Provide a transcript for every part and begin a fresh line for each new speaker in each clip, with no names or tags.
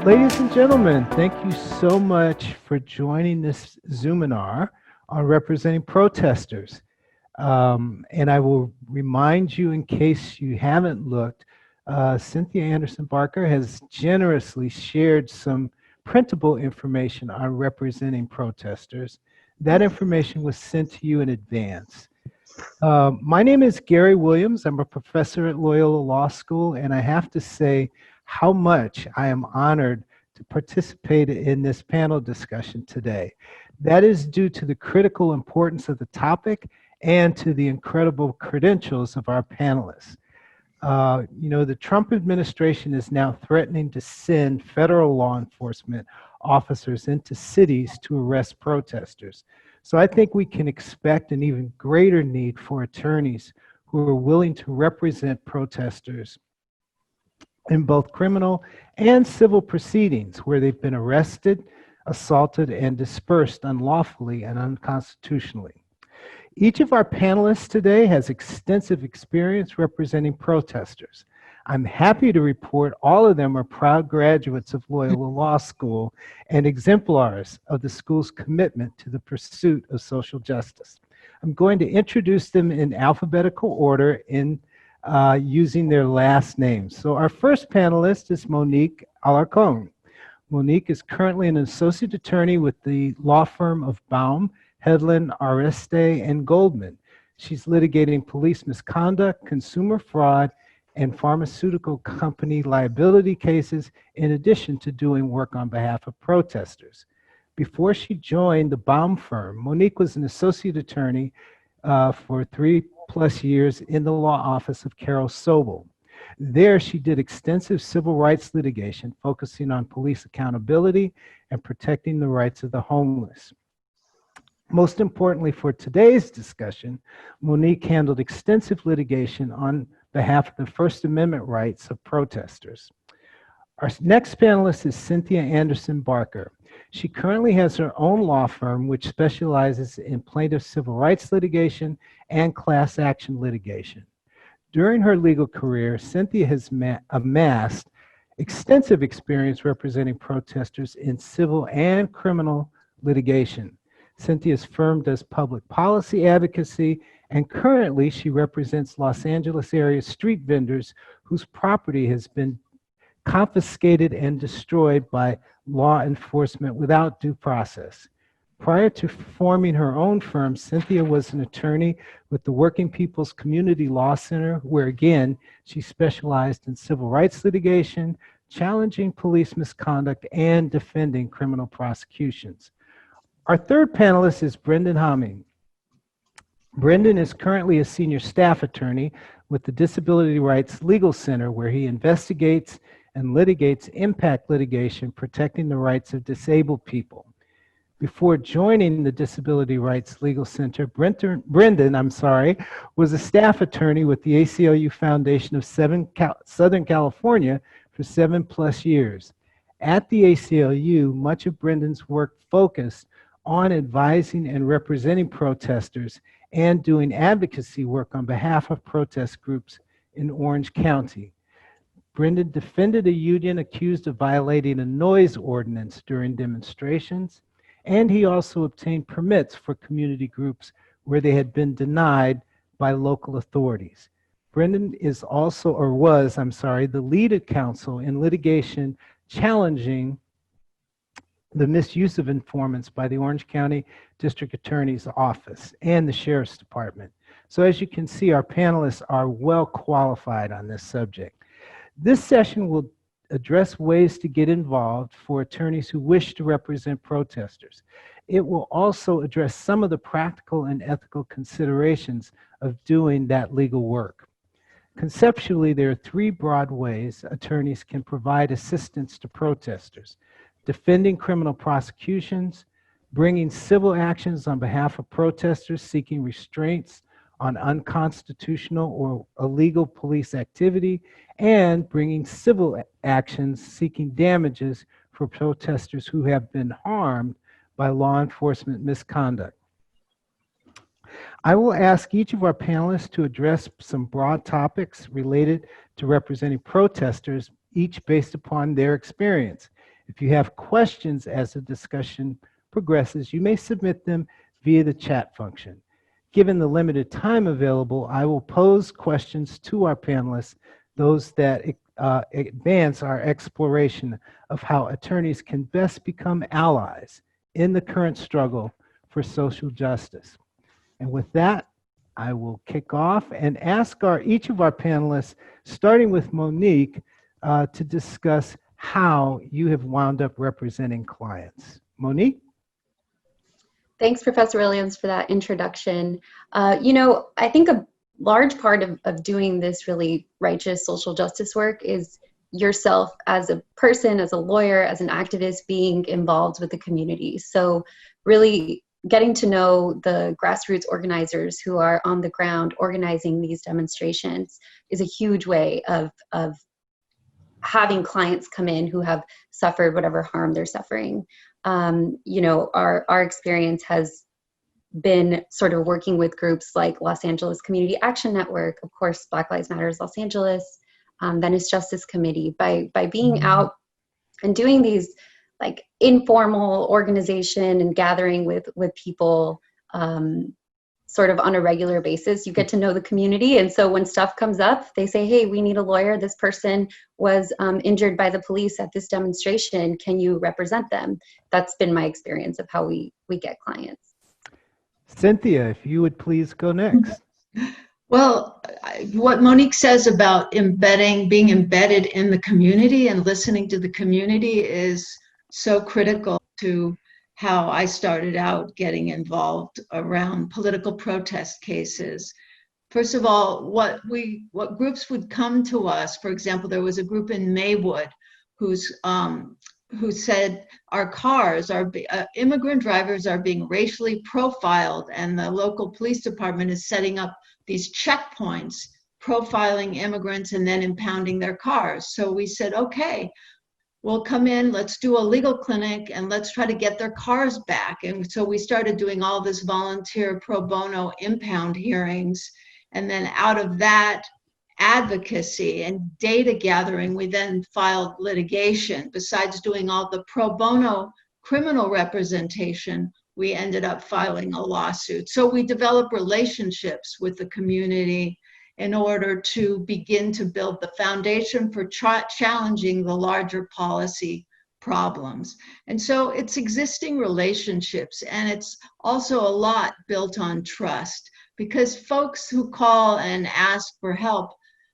Ladies and gentlemen, thank you so much for joining this Zoominar on representing protesters. And I will remind you, in case you haven't looked, Cynthia Anderson-Barker has generously shared some printable information on representing protesters. That information was sent to you in advance. My name is Gary Williams. I'm a professor at Loyola Law School, and I have to say how much I am honored to participate in this panel discussion today. That is due to the critical importance of the topic and to the incredible credentials of our panelists. The Trump administration is now threatening to send federal law enforcement officers into cities to arrest protesters. So I think we can expect an even greater need for attorneys who are willing to represent protesters in both criminal and civil proceedings where they've been arrested, assaulted, and dispersed unlawfully and unconstitutionally. Each of our panelists today has extensive experience representing protesters. I'm happy to report all of them are proud graduates of Loyola Law School and exemplars of the school's commitment to the pursuit of social justice. I'm going to introduce them in alphabetical order using their last names. So our first panelist is Monique Alarcon. Monique is currently an associate attorney with the law firm of Baum Hedlund Aristei Goldman. She's litigating police misconduct, consumer fraud, and pharmaceutical company liability cases, in addition to doing work on behalf of protesters. Before she joined the Baum firm, Monique was an associate attorney for 3+ years in the law office of Carol Sobel. There, she did extensive civil rights litigation, focusing on police accountability and protecting the rights of the homeless. Most importantly for today's discussion, Monique handled extensive litigation on behalf of the First Amendment rights of protesters. Our next panelist is Cynthia Anderson-Barker. She currently has her own law firm which specializes in plaintiff civil rights litigation and class action litigation. During her legal career, Cynthia has amassed extensive experience representing protesters in civil and criminal litigation. Cynthia's firm does public policy advocacy, and currently she represents Los Angeles area street vendors whose property has been confiscated and destroyed by law enforcement without due process. Prior to forming her own firm, Cynthia was an attorney with the Working People's Community Law Center, where again, she specialized in civil rights litigation, challenging police misconduct, and defending criminal prosecutions. Our third panelist is Brendan Hamme. Brendan is currently a senior staff attorney with the Disability Rights Legal Center, where he investigates and litigates impact litigation protecting the rights of disabled people. Before joining the Disability Rights Legal Center, Brendan was a staff attorney with the ACLU Foundation of Southern California for 7+ years. At the ACLU, much of Brendan's work focused on advising and representing protesters and doing advocacy work on behalf of protest groups in Orange County. Brendan defended a union accused of violating a noise ordinance during demonstrations, and he also obtained permits for community groups where they had been denied by local authorities. Brendan is also, or was, the lead counsel in litigation challenging the misuse of informants by the Orange County District Attorney's Office and the Sheriff's Department. So as you can see, our panelists are well qualified on this subject. This session will address ways to get involved for attorneys who wish to represent protesters. It will also address some of the practical and ethical considerations of doing that legal work. Conceptually, there are 3 broad ways attorneys can provide assistance to protesters: defending criminal prosecutions, bringing civil actions on behalf of protesters seeking restraints on unconstitutional or illegal police activity, and bringing civil actions seeking damages for protesters who have been harmed by law enforcement misconduct. I will ask each of our panelists to address some broad topics related to representing protesters, each based upon their experience. If you have questions as the discussion progresses, you may submit them via the chat function. Given the limited time available, I will pose questions to our panelists, those that advance our exploration of how attorneys can best become allies in the current struggle for social justice. And with that, I will kick off and ask each of our panelists, starting with Monique, to discuss how you have wound up representing clients. Monique?
Thanks, Professor Williams, for that introduction. I think a large part of doing this really righteous social justice work is yourself as a person, as a lawyer, as an activist, being involved with the community. So really getting to know the grassroots organizers who are on the ground organizing these demonstrations is a huge way of having clients come in who have suffered whatever harm they're suffering. Our experience has been sort of working with groups like Los Angeles Community Action Network, of course, Black Lives Matter Los Angeles, Venice Justice Committee, by being out and doing these like informal organization and gathering with people sort of on a regular basis. You get to know the community. And so when stuff comes up, they say, hey, we need a lawyer. This person was injured by the police at this demonstration. Can you represent them? That's been my experience of how we get clients.
Cynthia, if you would please go next.
Well, what Monique says about being embedded in the community and listening to the community is so critical to how I started out getting involved around political protest cases. First of all, what groups would come to us. For example, there was a group in Maywood who said our cars are immigrant drivers are being racially profiled, and the local police department is setting up these checkpoints, profiling immigrants and then impounding their cars. So we said, okay, we'll come in, let's do a legal clinic, and let's try to get their cars back. And so we started doing all this volunteer pro bono impound hearings. And then out of that advocacy and data gathering, we then filed litigation. Besides doing all the pro bono criminal representation, we ended up filing a lawsuit. So we developed relationships with the community in order to begin to build the foundation for challenging the larger policy problems. And so it's existing relationships, and it's also a lot built on trust, because folks who call and ask for help,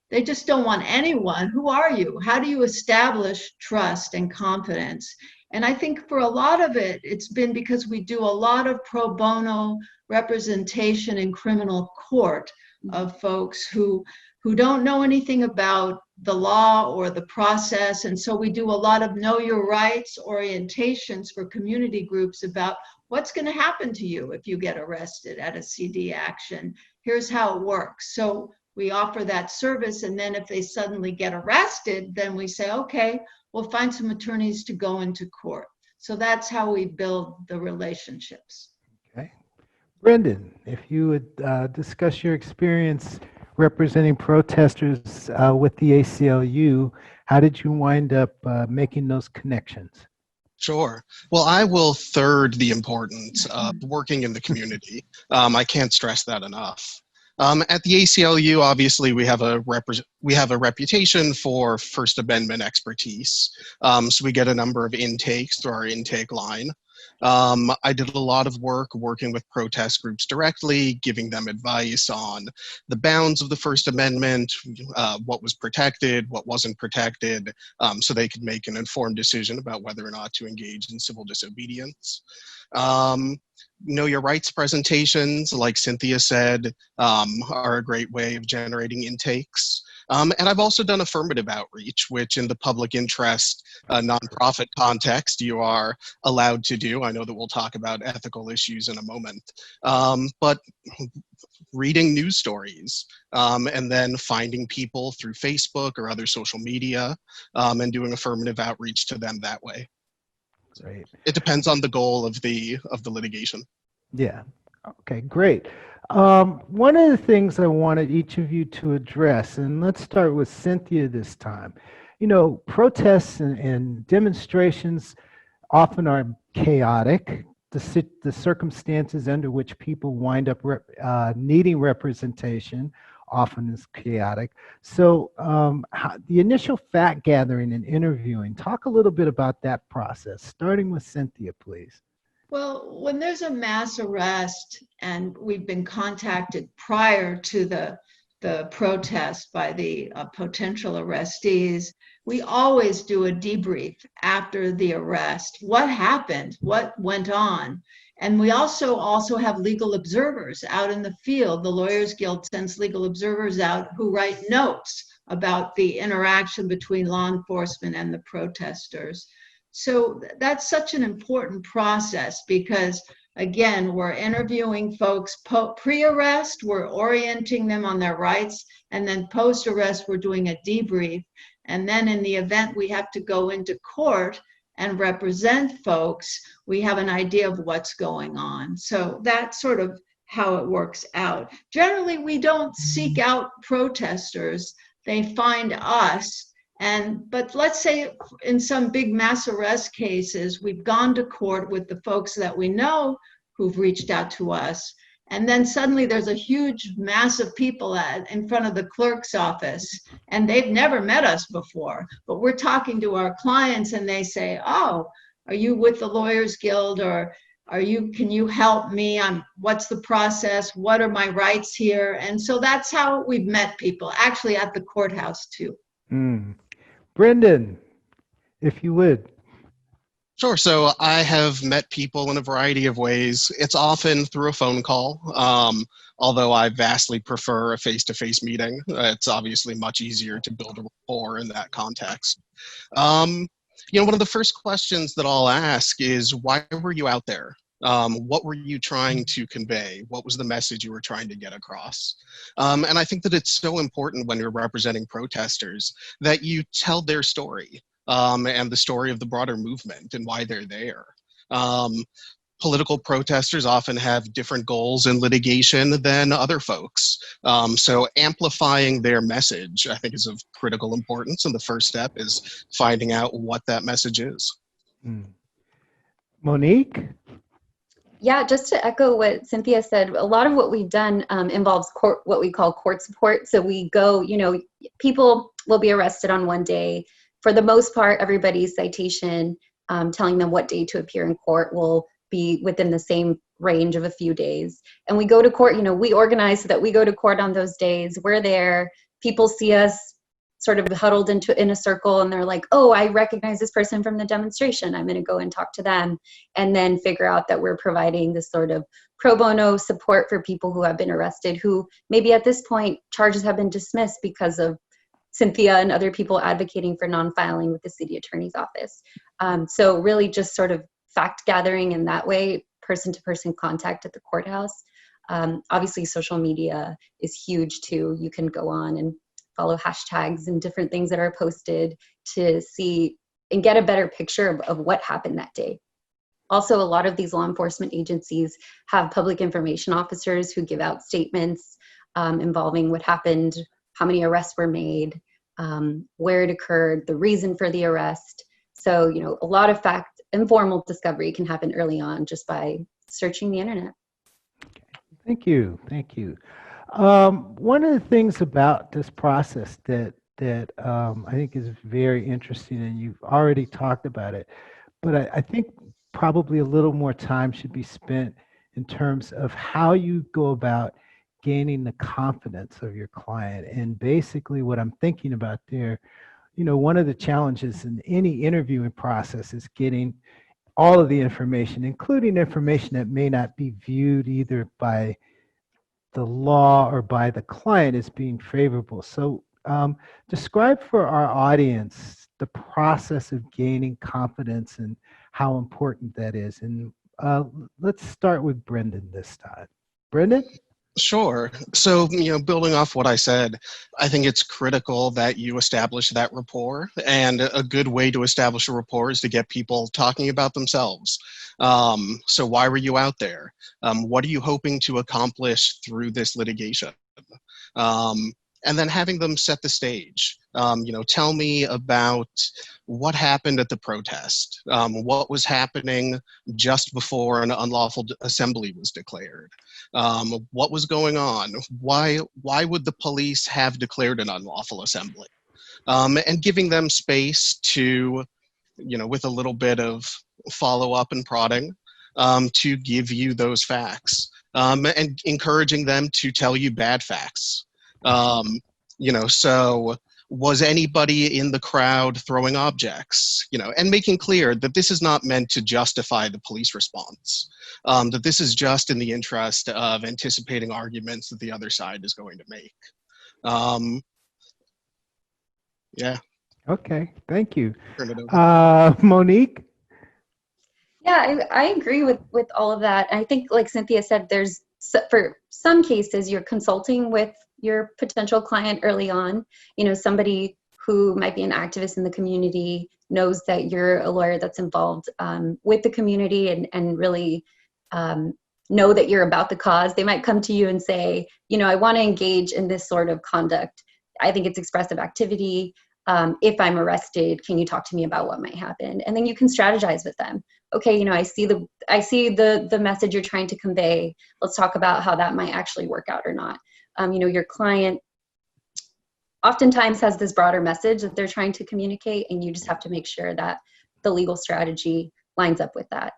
they just don't want anyone. Who are you? How do you establish trust and confidence? And I think for a lot of it, it's been because we do a lot of pro bono representation in criminal court of folks who don't know anything about the law or the process. And so we do a lot of know your rights orientations for community groups about what's going to happen to you if you get arrested at a CD action. Here's how it works. So we offer that service. And then if they suddenly get arrested, then we say, okay, we'll find some attorneys to go into court. So that's how we build the relationships.
Okay. Brendan, if you would discuss your experience representing protesters with the ACLU, how did you wind up making those connections?
Sure. Well, I will third the importance of working in the community. I can't stress that enough. At the ACLU, obviously, we have a reputation for First Amendment expertise. So we get a number of intakes through our intake line. I did a lot of work working with protest groups directly, giving them advice on the bounds of the First Amendment, what was protected, what wasn't protected, so they could make an informed decision about whether or not to engage in civil disobedience. Know your rights presentations, like Cynthia said, are a great way of generating intakes. And I've also done affirmative outreach, which in the public interest nonprofit context, you are allowed to do. I know that we'll talk about ethical issues in a moment. But reading news stories and then finding people through Facebook or other social media and doing affirmative outreach to them that way.
Great.
It depends on the goal of the litigation.
Yeah. Okay, great. One of the things I wanted each of you to address, and let's start with Cynthia this time, protests and demonstrations often are chaotic. The circumstances under which people wind up needing representation often is chaotic. So the initial fact gathering and interviewing, talk a little bit about that process, starting with Cynthia, please.
Well, when there's a mass arrest and we've been contacted prior to the protest by the potential arrestees, we always do a debrief after the arrest. What happened? What went on? And we also have legal observers out in the field. The Lawyers Guild sends legal observers out who write notes about the interaction between law enforcement and the protesters. So that's such an important process because, again, we're interviewing folks pre-arrest, we're orienting them on their rights, and then post-arrest, we're doing a debrief. And then in the event we have to go into court and represent folks, we have an idea of what's going on. So that's sort of how it works out. Generally, we don't seek out protesters. They find us. But let's say in some big mass arrest cases, we've gone to court with the folks that we know who've reached out to us. And then suddenly there's a huge mass of people in front of the clerk's office, and they've never met us before. But we're talking to our clients and they say, oh, are you with the Lawyers Guild, or can you help me on what's the process? What are my rights here? And so that's how we've met people, actually at the courthouse too.
Brendan, if you would.
Sure. So I have met people in a variety of ways. It's often through a phone call, although I vastly prefer a face-to-face meeting. It's obviously much easier to build a rapport in that context. One of the first questions that I'll ask is, why were you out there? What were you trying to convey? What was the message you were trying to get across? And I think that it's so important when you're representing protesters that you tell their story. And the story of the broader movement and why they're there. Political protesters often have different goals in litigation than other folks. So amplifying their message, I think, is of critical importance. And the first step is finding out what that message is.
Monique?
Yeah, just to echo what Cynthia said, a lot of what we've done involves what we call court support. So we go, people will be arrested on one day. For the most part, everybody's citation telling them what day to appear in court will be within the same range of a few days. And we go to court, we organize so that we go to court on those days. We're there. People see us sort of huddled in a circle, and they're like, oh, I recognize this person from the demonstration. I'm going to go and talk to them, and then figure out that we're providing this sort of pro bono support for people who have been arrested, who maybe at this point charges have been dismissed because of Cynthia and other people advocating for non-filing with the city attorney's office. So really just sort of fact gathering in that way, person-to-person contact at the courthouse. Obviously, social media is huge too. You can go on and follow hashtags and different things that are posted to see and get a better picture of what happened that day. Also, a lot of these law enforcement agencies have public information officers who give out statements involving what happened, how many arrests were made, where it occurred, the reason for the arrest. So, a lot of informal discovery can happen early on just by searching the internet.
Thank you. One of the things about this process that I think is very interesting, and you've already talked about it, but I think probably a little more time should be spent in terms of how you go about gaining the confidence of your client. And basically what I'm thinking about there, one of the challenges in any interviewing process is getting all of the information, including information that may not be viewed either by the law or by the client as being favorable. So describe for our audience the process of gaining confidence and how important that is. And let's start with Brendan this time. Brendan?
Sure. So, building off what I said, I think it's critical that you establish that rapport. And a good way to establish a rapport is to get people talking about themselves. So why were you out there? What are you hoping to accomplish through this litigation? and then having them set the stage. Tell me about what happened at the protest, what was happening just before an unlawful assembly was declared, what was going on, why would the police have declared an unlawful assembly, and giving them space to, with a little bit of follow-up and prodding, to give you those facts, and encouraging them to tell you bad facts. So was anybody in the crowd throwing objects, and making clear that this is not meant to justify the police response, that this is just in the interest of anticipating arguments that the other side is going to make. Yeah.
Okay, thank you.
Turn it over.
Monique?
Yeah, I agree with all of that. I think, like Cynthia said, for some cases, you're consulting with your potential client early on. Somebody who might be an activist in the community knows that you're a lawyer that's involved with the community and really know that you're about the cause. They might come to you and say, I want to engage in this sort of conduct. I think it's expressive activity. If I'm arrested, can you talk to me about what might happen? And then you can strategize with them. Okay, I see the message you're trying to convey. Let's talk about how that might actually work out or not. Your client oftentimes has this broader message that they're trying to communicate, and you just have to make sure that the legal strategy lines up with that.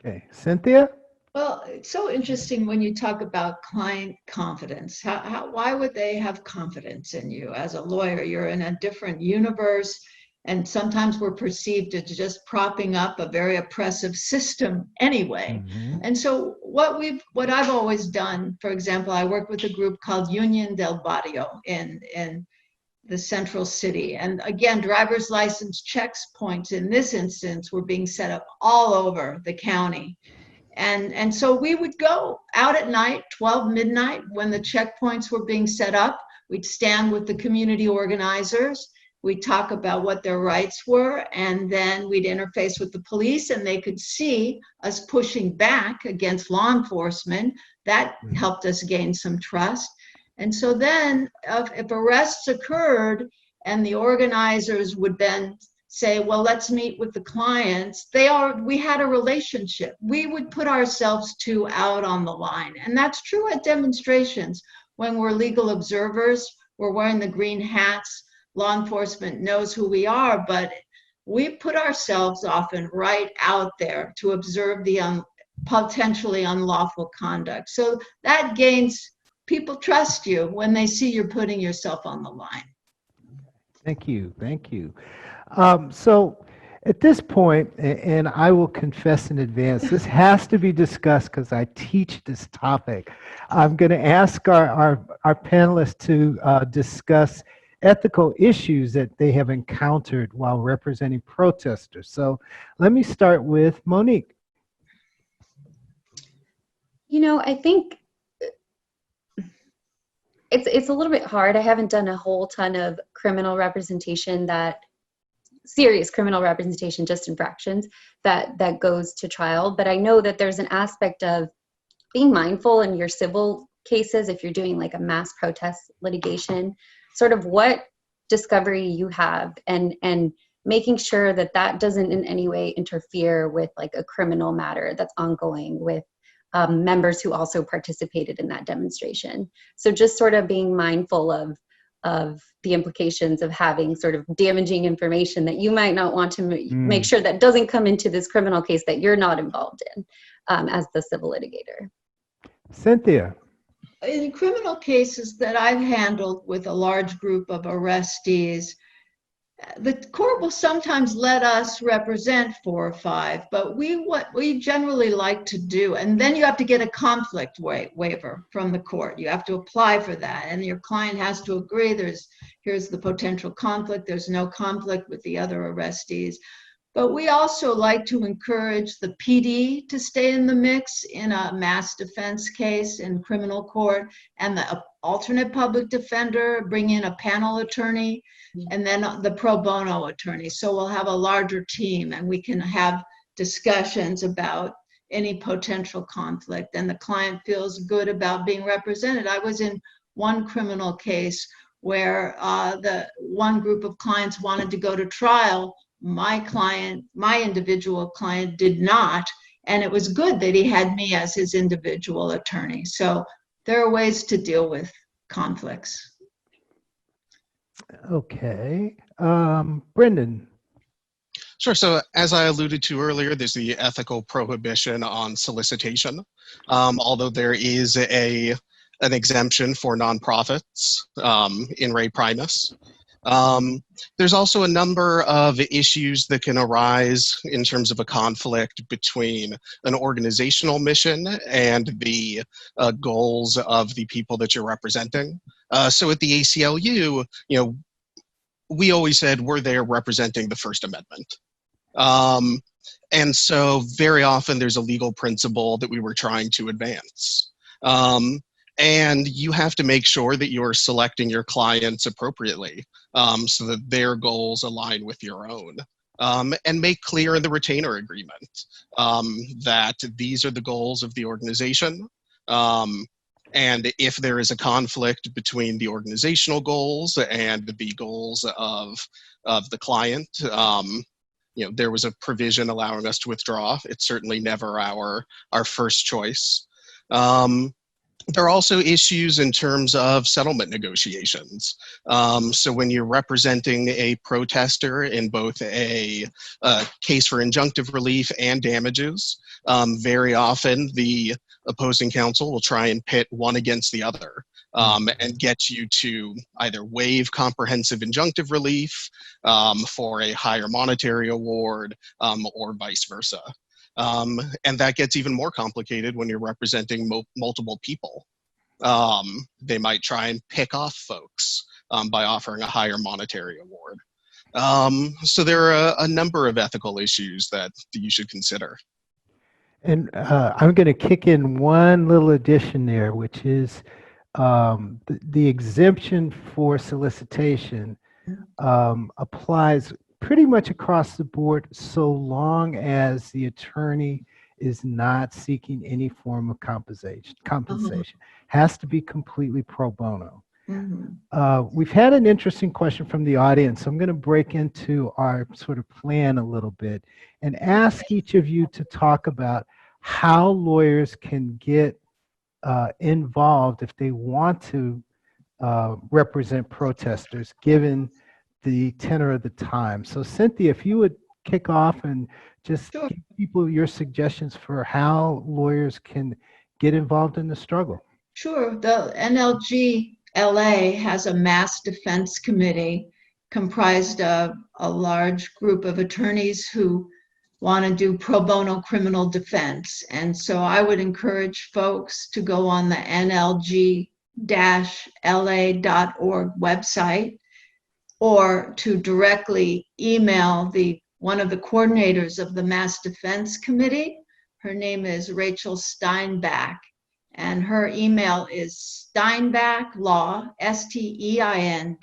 Okay, Cynthia?
Well, it's so interesting when you talk about client confidence. Why would they have confidence in you as a lawyer? You're in a different universe, and sometimes we're perceived as just propping up a very oppressive system anyway.
Mm-hmm.
And so what I've always done, for example, I work with a group called Union del Barrio in the central city. And again, driver's license checkpoints in this instance were being set up all over the county. And so we would go out at night, 12 midnight, when the checkpoints were being set up. We'd stand with the community organizers. We'd talk about what their rights were, and then we'd interface with the police, and they could see us pushing back against law enforcement. That helped us gain some trust. And so then if arrests occurred and the organizers would then say, well, let's meet with the clients, we had a relationship. We would put ourselves out on the line. And that's true at demonstrations. When we're legal observers, we're wearing the green hats, law enforcement knows who we are, but we put ourselves often right out there to observe the potentially unlawful conduct. So that gains, people trust you when they see you're putting yourself on the line.
Thank you. So at this point, and I will confess in advance, this has to be discussed because I teach this topic. I'm going to ask our panelists to discuss ethical issues that they have encountered while representing protesters. So let me start with Monique.
I think it's a little bit hard. I haven't done a whole ton of criminal representation, serious criminal representation, just infractions that goes to trial. But I know that there's an aspect of being mindful in your civil cases, if you're doing like a mass protest litigation, sort of what discovery you have, and making sure that doesn't in any way interfere with like a criminal matter that's ongoing with members who also participated in that demonstration. So just sort of being mindful of the implications of having sort of damaging information that you might not want to make sure that doesn't come into this criminal case that you're not involved in as the civil litigator.
Cynthia.
In criminal cases that I've handled with a large group of arrestees, the court will sometimes let us represent 4 or 5, but what we generally like to do, and then you have to get a conflict waiver from the court. You have to apply for that, and your client has to agree here's the potential conflict, there's no conflict with the other arrestees. But we also like to encourage the PD to stay in the mix in a mass defense case in criminal court, and the alternate public defender, bring in a panel attorney, and then the pro bono attorney. So we'll have a larger team, and we can have discussions about any potential conflict, and the client feels good about being represented. I was in one criminal case where the one group of clients wanted to go to trial. My individual client did not, and it was good that he had me as his individual attorney. So there are ways to deal with conflicts.
Okay. Brendan.
Sure. So as I alluded to earlier, there's the ethical prohibition on solicitation. Although there is an exemption for nonprofits in re primis. There's also a number of issues that can arise in terms of a conflict between an organizational mission and the goals of the people that you're representing. So at the ACLU, we always said we're there representing the First Amendment. And so very often there's a legal principle that we were trying to advance. And you have to make sure that you're selecting your clients appropriately so that their goals align with your own. And make clear in the retainer agreement that these are the goals of the organization. And if there is a conflict between the organizational goals and the goals of the client, there was a provision allowing us to withdraw. It's certainly never our first choice. There are also issues in terms of settlement negotiations. So when you're representing a protester in both a case for injunctive relief and damages, very often the opposing counsel will try and pit one against the other and get you to either waive comprehensive injunctive relief for a higher monetary award or vice versa. And that gets even more complicated when you're representing multiple people. They might try and pick off folks by offering a higher monetary award. So there are a number of ethical issues that you should consider.
And I'm going to kick in one little addition there, which is the exemption for solicitation applies pretty much across the board so long as the attorney is not seeking any form of compensation. Has to be completely pro bono. We've had an interesting question from the audience. I'm going to break into our sort of plan a little bit and ask each of you to talk about how lawyers can get involved if they want to represent protesters, given the tenor of the time. So Cynthia, if you would kick off and just give people your suggestions for how lawyers can get involved in the struggle.
Sure. The NLG-LA has a mass defense committee comprised of a large group of attorneys who want to do pro bono criminal defense. And so I would encourage folks to go on the nlg-la.org website or to directly email one of the coordinators of the Mass Defense Committee. Her name is Rachel Steinbach, and her email is steinbacklaw, STEINBACK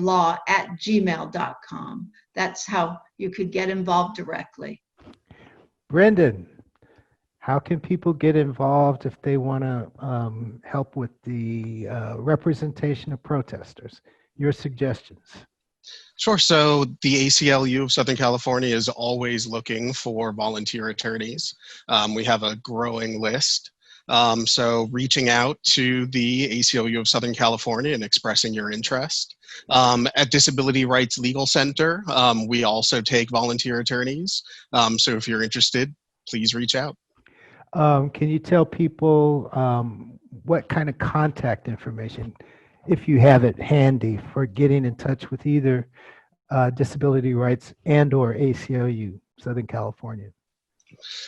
law @gmail.com. That's how you could get involved directly.
Brendan, how can people get involved if they want to help with the representation of protesters? Your suggestions.
Sure. So the ACLU of Southern California is always looking for volunteer attorneys. We have a growing list. So reaching out to the ACLU of Southern California and expressing your interest. At Disability Rights Legal Center, we also take volunteer attorneys. So if you're interested, please reach out.
Can you tell people what kind of contact information, if you have it handy, for getting in touch with either Disability Rights and or ACLU Southern California?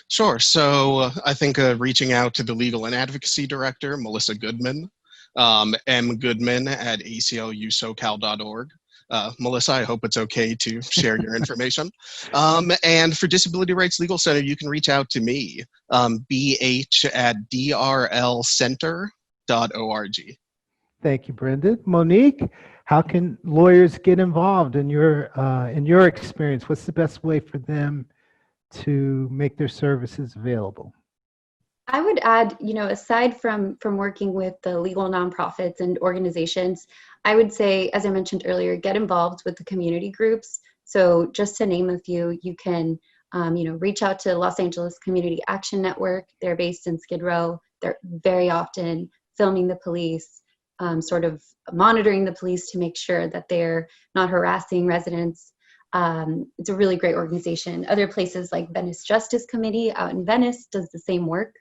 Sure. So I think reaching out to the Legal and Advocacy Director, Melissa Goodman, mgoodman@aclusocal.org. Melissa, I hope it's okay to share your information. And for Disability Rights Legal Center, you can reach out to me, bh@drlcenter.org.
Thank you, Brendan. Monique, how can lawyers get involved in your experience? What's the best way for them to make their services available?
I would add, aside from working with the legal nonprofits and organizations, I would say, as I mentioned earlier, get involved with the community groups. So just to name a few, you can, reach out to Los Angeles Community Action Network. They're based in Skid Row. They're very often filming the police, sort of monitoring the police to make sure that they're not harassing residents. It's a really great organization. Other places like Venice Justice Committee out in Venice does the same work.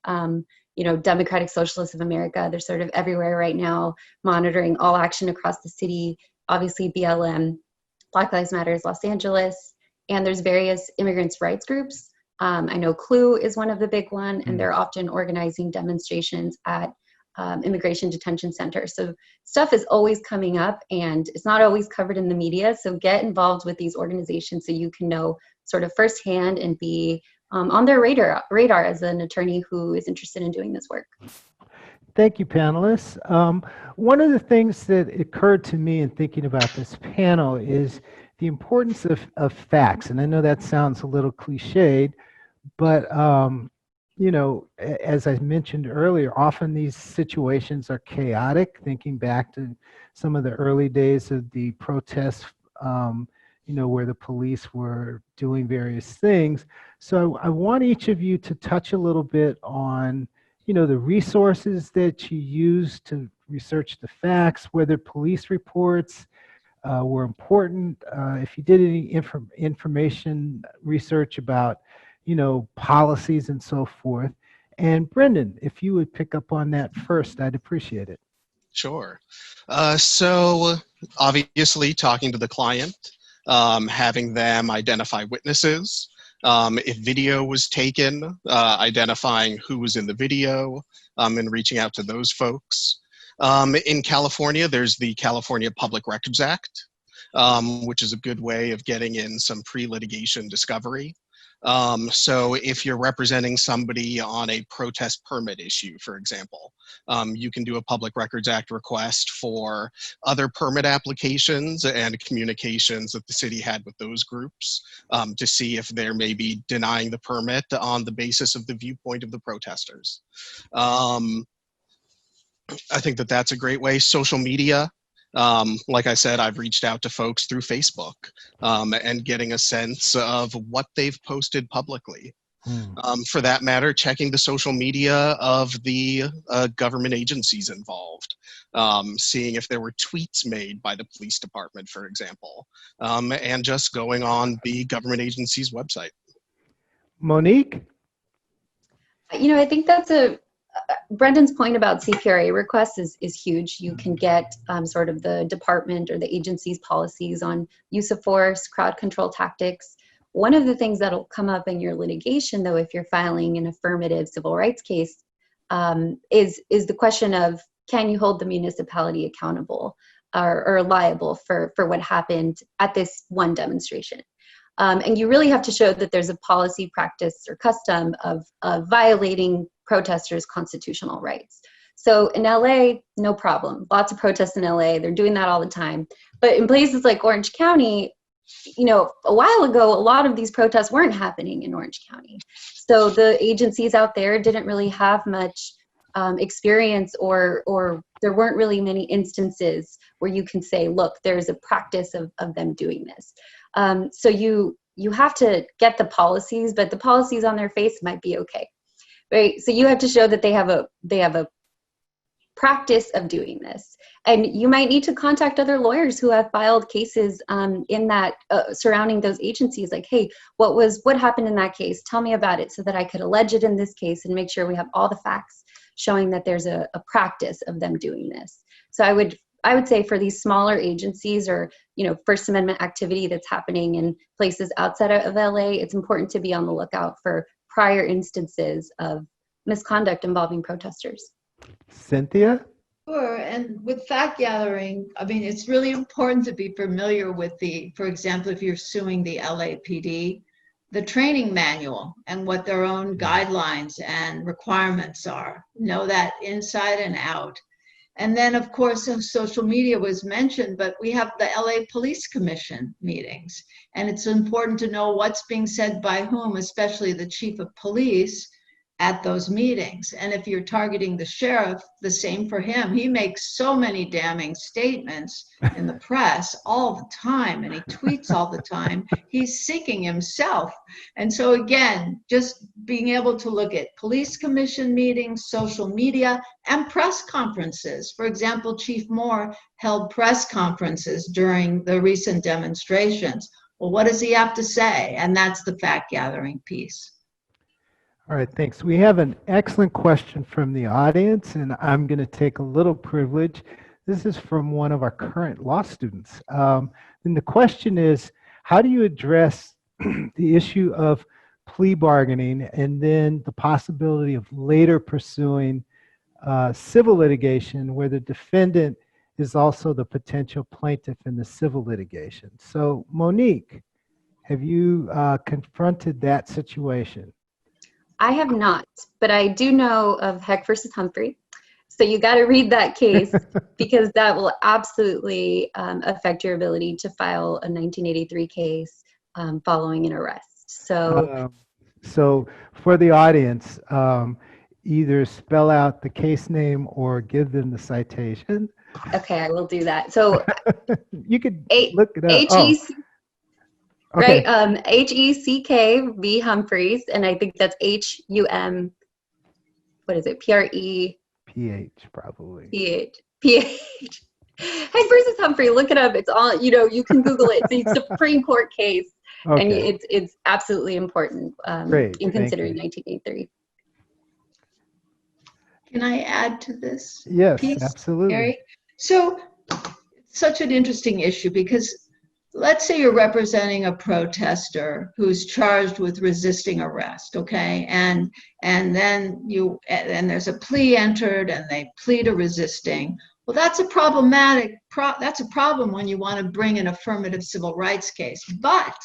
Democratic Socialists of America, they're sort of everywhere right now, monitoring all action across the city. Obviously, BLM, Black Lives Matter Los Angeles, and there's various immigrants' rights groups. I know CLUE is one of the big one, and they're often organizing demonstrations at immigration detention centers. So stuff is always coming up, and it's not always covered in the media. So get involved with these organizations so you can know sort of firsthand and be on their radar as an attorney who is interested in doing this work.
Thank you, panelists. One of the things that occurred to me in thinking about this panel is the importance of facts. And I know that sounds a little cliched, but as I mentioned earlier, often these situations are chaotic, thinking back to some of the early days of the protests, where the police were doing various things. So I want each of you to touch a little bit on, the resources that you use to research the facts, whether police reports were important, if you did any information research about, policies and so forth. And Brendan, if you would pick up on that first, I'd appreciate it.
Sure. So obviously talking to the client, having them identify witnesses. If video was taken, identifying who was in the video, and reaching out to those folks. In California, there's the California Public Records Act, which is a good way of getting in some pre-litigation discovery. So if you're representing somebody on a protest permit issue, for example, you can do a Public Records Act request for other permit applications and communications that the city had with those groups to see if they're maybe denying the permit on the basis of the viewpoint of the protesters. I think that that's a great way. Social media. Like I said, I've reached out to folks through Facebook and getting a sense of what they've posted publicly. For that matter, checking the social media of the government agencies involved, seeing if there were tweets made by the police department, for example, and just going on the government agency's website.
Monique?
I think that's Brendan's point about CPRA requests is huge. You can get sort of the department or the agency's policies on use of force, crowd control tactics. One of the things that'll come up in your litigation, though, if you're filing an affirmative civil rights case, is the question of, can you hold the municipality accountable or liable for what happened at this one demonstration? And you really have to show that there's a policy, practice, or custom of violating protesters' constitutional rights. So in LA, no problem. Lots of protests in LA. They're doing that all the time. But in places like Orange County, a while ago, a lot of these protests weren't happening in Orange County. So the agencies out there didn't really have much experience, or there weren't really many instances where you can say, look, there's a practice of them doing this. So you have to get the policies, but the policies on their face might be okay, right? So you have to show that they have a practice of doing this, and you might need to contact other lawyers who have filed cases in that surrounding those agencies. Like, hey, what happened in that case? Tell me about it, so that I could allege it in this case and make sure we have all the facts showing that there's a practice of them doing this. So I would say for these smaller agencies, or First Amendment activity that's happening in places outside of LA, it's important to be on the lookout for prior instances of misconduct involving protesters.
Cynthia?
Sure, and with fact gathering, I mean, it's really important to be familiar with for example, if you're suing the LAPD, the training manual and what their own guidelines and requirements are. Know that inside and out. And then, of course, social media was mentioned, but we have the LA Police Commission meetings. And it's important to know what's being said by whom, especially the chief of police, at those meetings. And if you're targeting the sheriff, the same for him. He makes so many damning statements in the press all the time, and he tweets all the time. He's seeking himself. And so again, just being able to look at police commission meetings, social media, and press conferences. For example, Chief Moore held press conferences during the recent demonstrations. Well, what does he have to say? And that's the fact-gathering piece.
All right, thanks. We have an excellent question from the audience, and I'm going to take a little privilege. This is from one of our current law students. And the question is, how do you address the issue of plea bargaining and then the possibility of later pursuing civil litigation where the defendant is also the potential plaintiff in the civil litigation? So, Monique, have you confronted that situation?
I have not, but I do know of Heck versus Humphrey. So you got to read that case because that will absolutely affect your ability to file a 1983 case following an arrest. So
for the audience, either spell out the case name or give them the citation.
Okay, I will do that. So
you could look it up.
Right, HECK v. Humphreys, and I think that's HUM. What is it? PRE.
PH probably.
PH. Heck versus Humphrey. Look it up. It's all you can Google it. It's a Supreme Court case, and it's absolutely important in considering 1983.
Can I add to this?
Yes,
piece,
absolutely.
Mary? So, such an interesting issue because. Let's say you're representing a protester who's charged with resisting arrest, okay? And then there's a plea entered and they plead to resisting. Well, that's a problem when you want to bring an affirmative civil rights case. But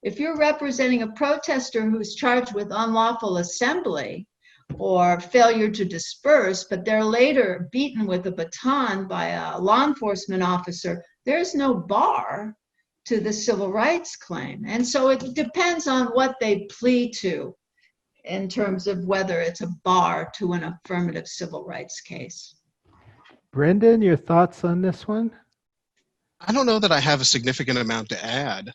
if you're representing a protester who's charged with unlawful assembly or failure to disperse, but they're later beaten with a baton by a law enforcement officer, there's no bar to the civil rights claim. And so it depends on what they plead to in terms of whether it's a bar to an affirmative civil rights case.
Brendan, your thoughts on this one?
I don't know that I have a significant amount to add.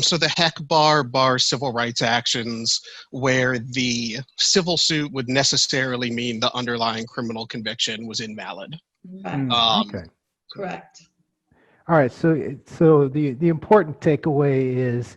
So the Heck bar bars civil rights actions where the civil suit would necessarily mean the underlying criminal conviction was invalid.
Okay. Correct.
All right, so the important takeaway is,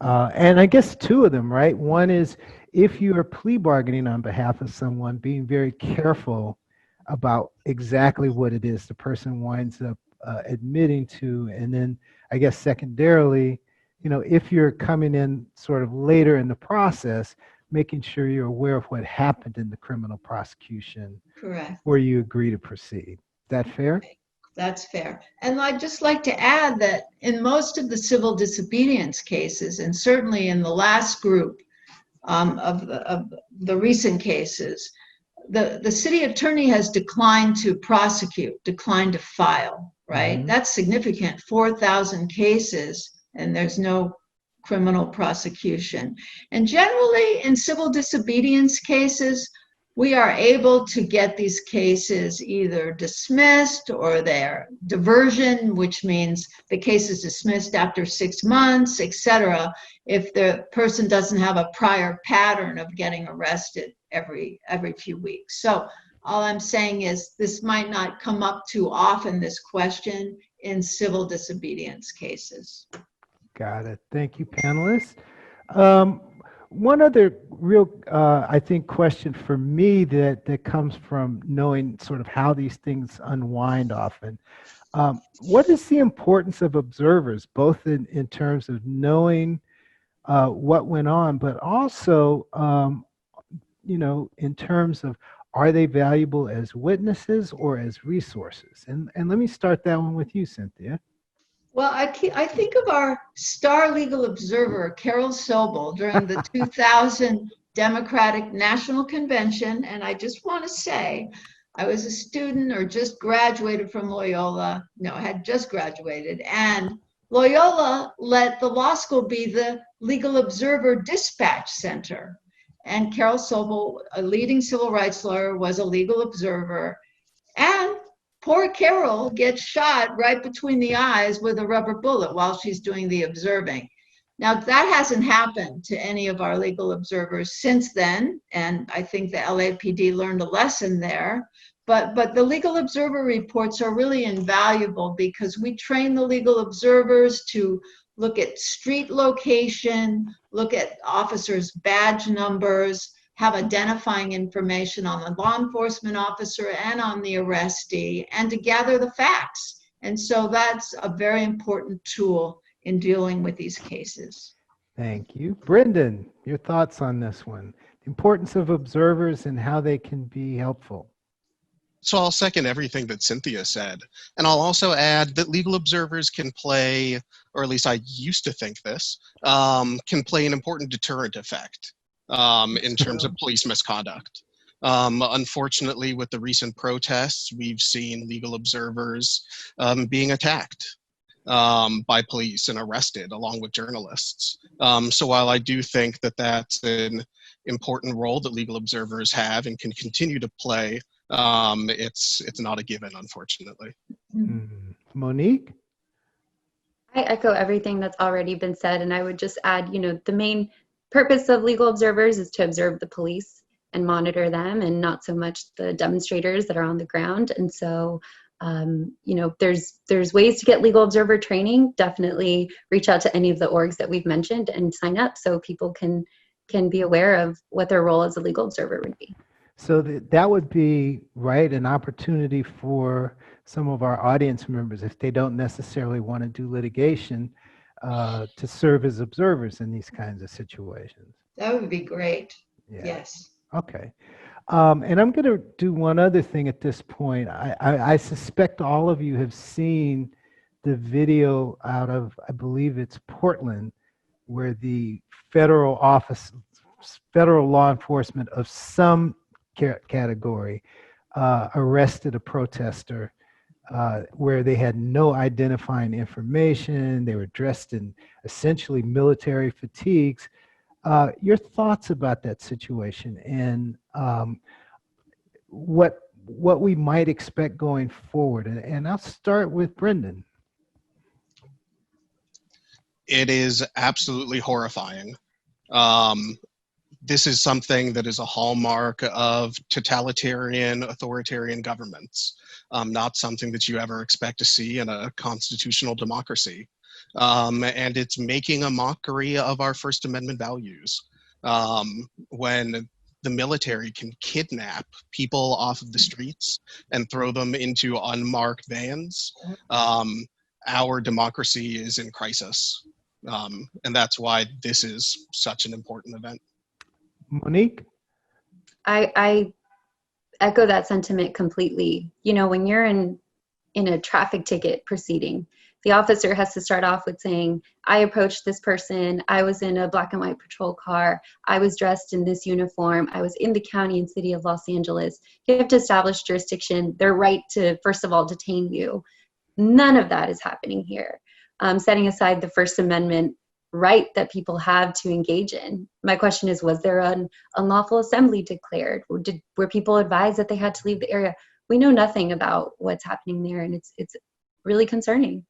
and I guess two of them, right? One is if you are plea bargaining on behalf of someone, being very careful about exactly what it is the person winds up admitting to, and then I guess secondarily, if you're coming in sort of later in the process, making sure you're aware of what happened in the criminal prosecution.
Correct.
Where you agree to proceed. Is that fair?
Okay. That's fair. And I'd just like to add that in most of the civil disobedience cases, and certainly in the last group of the recent cases, the city attorney has declined to prosecute, declined to file, right? Mm-hmm. That's significant, 4,000 cases, and there's no criminal prosecution. And generally in civil disobedience cases, we are able to get these cases either dismissed or their diversion, which means the case is dismissed after 6 months, etc., if the person doesn't have a prior pattern of getting arrested every few weeks. So all I'm saying is this might not come up too often, this question, in civil disobedience cases.
Got it. Thank you, panelists. One other real, I think, question for me that comes from knowing sort of how these things unwind often. What is the importance of observers, both in terms of knowing what went on, but also, in terms of are they valuable as witnesses or as resources? And let me start that one with you, Cynthia.
Well, I think of our star legal observer, Carol Sobel, during the 2000 Democratic National Convention. And I just want to say, I was a student or just graduated from Loyola. No, I had just graduated. And Loyola let the law school be the legal observer dispatch center. and Carol Sobel, a leading civil rights lawyer, was a legal observer. And poor Carol gets shot right between the eyes with a rubber bullet while she's doing the observing. Now, that hasn't happened to any of our legal observers since then, and I think the LAPD learned a lesson there. But the legal observer reports are really invaluable because we train the legal observers to look at street location, look at officers' badge numbers, have identifying information on the law enforcement officer and on the arrestee, and to gather the facts. And so that's a very important tool in dealing with these cases.
Thank you. Brendan, your thoughts on this one? The importance of observers and how they can be helpful.
So I'll second everything that Cynthia said. And I'll also add that legal observers can play, or at least I used to think this, can play an important deterrent effect in terms of police misconduct. Unfortunately, with the recent protests, we've seen legal observers being attacked by police and arrested along with journalists. So while I do think that that's an important role that legal observers have and can continue to play, it's not a given, unfortunately.
Monique?
I echo everything that's already been said, and I would just add, the main purpose of legal observers is to observe the police and monitor them, and not so much the demonstrators that are on the ground. And so, there's ways to get legal observer training. Definitely reach out to any of the orgs that we've mentioned and sign up so people can be aware of what their role as a legal observer would be.
So that would be, right, an opportunity for some of our audience members, if they don't necessarily want to do litigation, to serve as observers in these kinds of situations.
That would be great.
Yeah.
Yes.
Okay. And I'm going to do one other thing at this point. I suspect all of you have seen the video out of, I believe it's Portland, where the federal law enforcement of some category arrested a protester where they had no identifying information. They were dressed in essentially military fatigues. Your thoughts about that situation and what we might expect going forward? And I'll start with Brendan.
It is absolutely horrifying. This is something that is a hallmark of totalitarian, authoritarian governments, not something that you ever expect to see in a constitutional democracy. And it's making a mockery of our First Amendment values. When the military can kidnap people off of the streets and throw them into unmarked vans, our democracy is in crisis. And that's why this is such an important event.
Monique?
I echo that sentiment completely. When you're in a traffic ticket proceeding, the officer has to start off with saying, I approached this person, I was in a black and white patrol car, I was dressed in this uniform, I was in the county and city of Los Angeles. You have to establish jurisdiction, their right to, first of all, detain you. None of that is happening here. Setting aside the First Amendment right that people have to engage in. My question is, was there an unlawful assembly declared? Were people advised that they had to leave the area? We know nothing about what's happening there, and it's really concerning.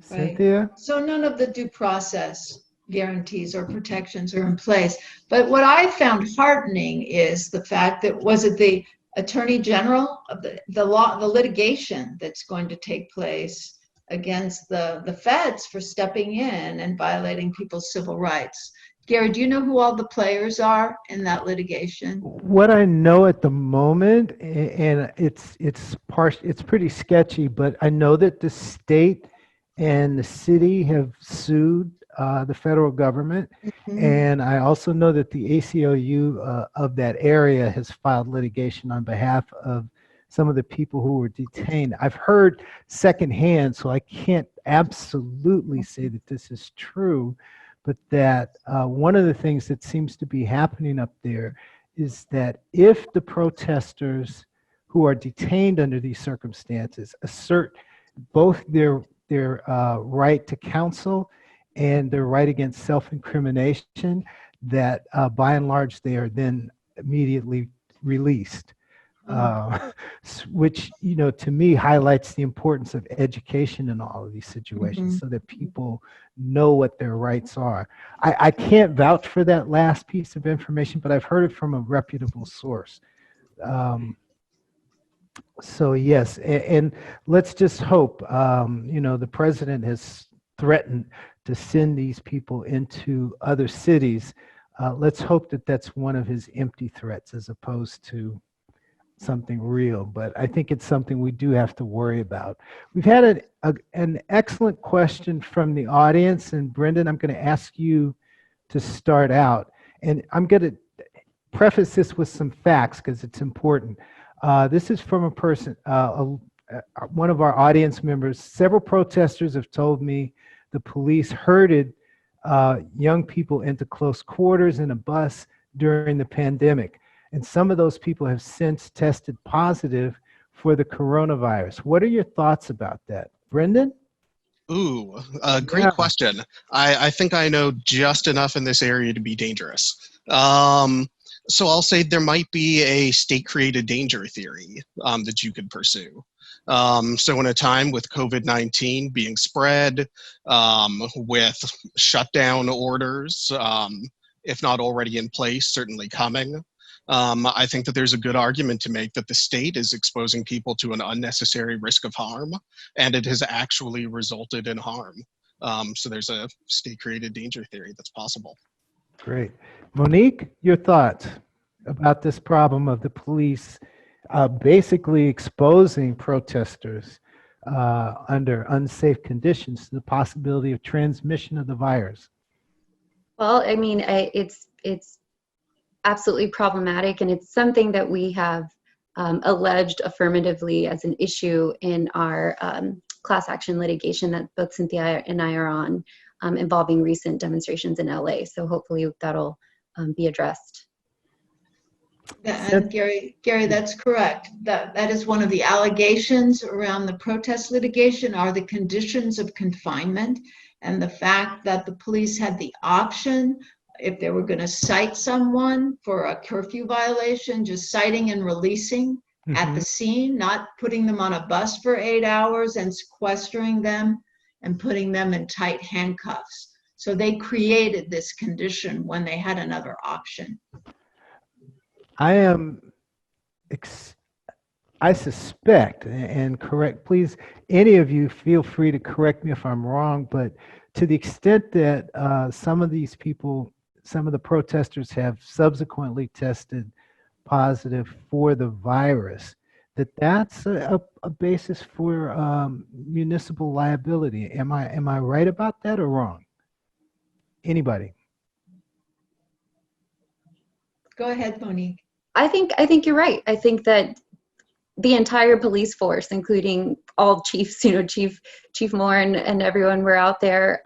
Cynthia?
Right. So none of the due process guarantees or protections are in place. But what I found heartening is the fact that, was it the Attorney General of the litigation that's going to take place against the feds for stepping in and violating people's civil rights. Gary, do you know who all the players are in that litigation?
What I know at the moment, and it's pretty sketchy, but I know that the state and the city have sued the federal government, and I also know that the ACLU of that area has filed litigation on behalf of some of the people who were detained. I've heard secondhand, so I can't absolutely say that this is true, but that one of the things that seems to be happening up there is that if the protesters who are detained under these circumstances assert both their right to counsel and their right against self-incrimination, that by and large they are then immediately released. Which, you know, to me highlights the importance of education in all of these situations so that people know what their rights are. I can't vouch for that last piece of information, but I've heard it from a reputable source. So yes, and let's just hope, you know, the president has threatened to send these people into other cities. Let's hope that that's one of his empty threats as opposed to something real, but I think it's something we do have to worry about. We've had an excellent question from the audience, and Brendan, I'm going to ask you to start out, and I'm going to preface this with some facts because it's important. This is from a person, one of our audience members. Several protesters have told me the police herded young people into close quarters in a bus during the pandemic. And some of those people have since tested positive for the coronavirus. What are your thoughts about that? Brendan?
Ooh, great question. I think I know just enough in this area to be dangerous. So I'll say there might be a state-created danger theory that you could pursue. So in a time with COVID-19 being spread, with shutdown orders, if not already in place, certainly coming, I think that there's a good argument to make that the state is exposing people to an unnecessary risk of harm, and it has actually resulted in harm. So there's a state-created danger theory that's possible.
Great. Monique, your thoughts about this problem of the police basically exposing protesters under unsafe conditions to the possibility of transmission of the virus?
Well, I mean, it's absolutely problematic, and it's something that we have alleged affirmatively as an issue in our class action litigation that both Cynthia and I are on, involving recent demonstrations in LA. So hopefully that'll be addressed.
And Gary, that's correct. That is one of the allegations around the protest litigation are the conditions of confinement and the fact that the police had the option, if they were going to cite someone for a curfew violation, just citing and releasing at the scene, not putting them on a bus for 8 hours and sequestering them and putting them in tight handcuffs. So they created this condition when they had another option.
I suspect, and correct, please, any of you feel free to correct me if I'm wrong, but to the extent that some of these people, some of the protesters have subsequently tested positive for the virus, that's a basis for municipal liability. Am I right about that or wrong? Anybody?
Go ahead, Monique.
I think you're right. I think that the entire police force, including all chiefs, Chief Moore and everyone were out there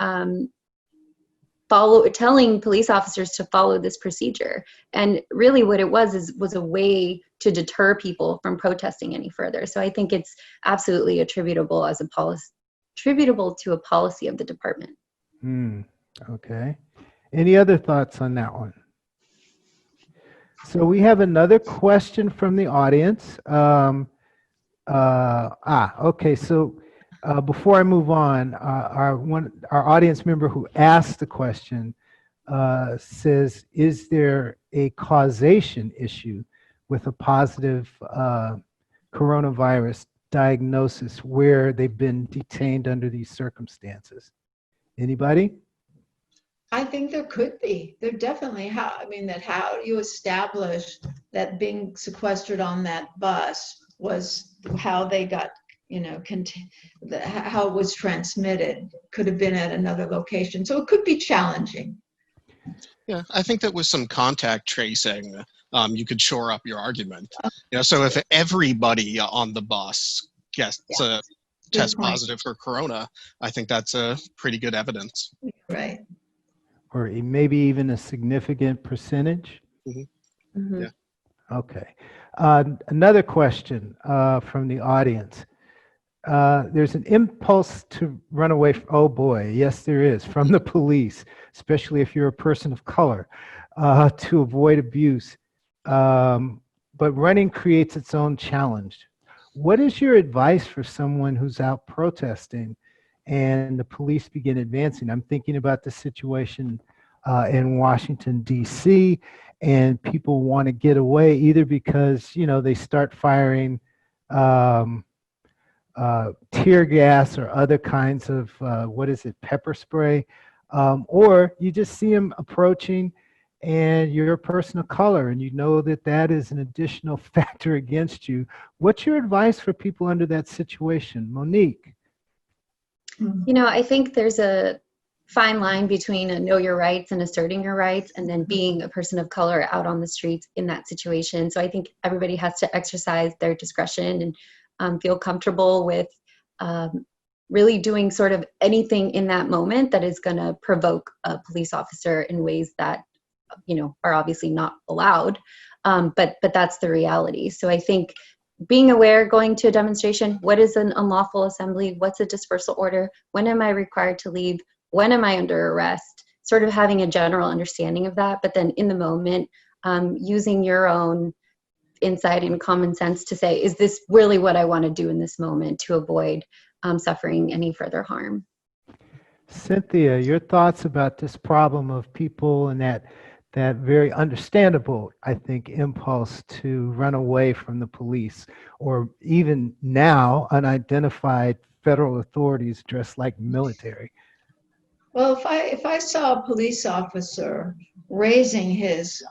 telling police officers to follow this procedure. And really what it was a way to deter people from protesting any further. So I think it's absolutely attributable to a policy of the department.
Okay. Any other thoughts on that one? So we have another question from the audience. Okay. So before I move on, our audience member who asked the question says, "Is there a causation issue with a positive coronavirus diagnosis where they've been detained under these circumstances?" Anybody?
I think there could be. There definitely, how do you establish that being sequestered on that bus was how they got, how it was transmitted? Could have been at another location. So it could be challenging.
Yeah, I think that with some contact tracing, you could shore up your argument. So if everybody on the bus gets test positive for corona, I think that's a pretty good evidence.
Right.
Or maybe even a significant percentage?
Yeah.
Okay. Another question from the audience. There's an impulse to run away. Oh boy, yes there is, from the police, especially if you're a person of color. to avoid abuse. But running creates its own challenge. What is your advice for someone who's out protesting and the police begin advancing? I'm thinking about the situation in Washington, D.C., and people want to get away either because, you know, they start firing tear gas or other kinds of, pepper spray, or you just see them approaching and you're a person of color and you know that that is an additional factor against you. What's your advice for people under that situation? Monique?
You know, I think there's a fine line between a know your rights and asserting your rights, and then being a person of color out on the streets in that situation. So I think everybody has to exercise their discretion and feel comfortable with really doing sort of anything in that moment that is going to provoke a police officer in ways that, you know, are obviously not allowed. But that's the reality. So I think being aware, going to a demonstration, what is an unlawful assembly? What's a dispersal order? When am I required to leave? When am I under arrest? Sort of having a general understanding of that, but then in the moment, using your own insight and common sense to say, is this really what I want to do in this moment to avoid suffering any further harm?
Cynthia, your thoughts about this problem of people and that very understandable, I think, impulse to run away from the police, or even now unidentified federal authorities dressed like military?
Well, if I saw a police officer raising his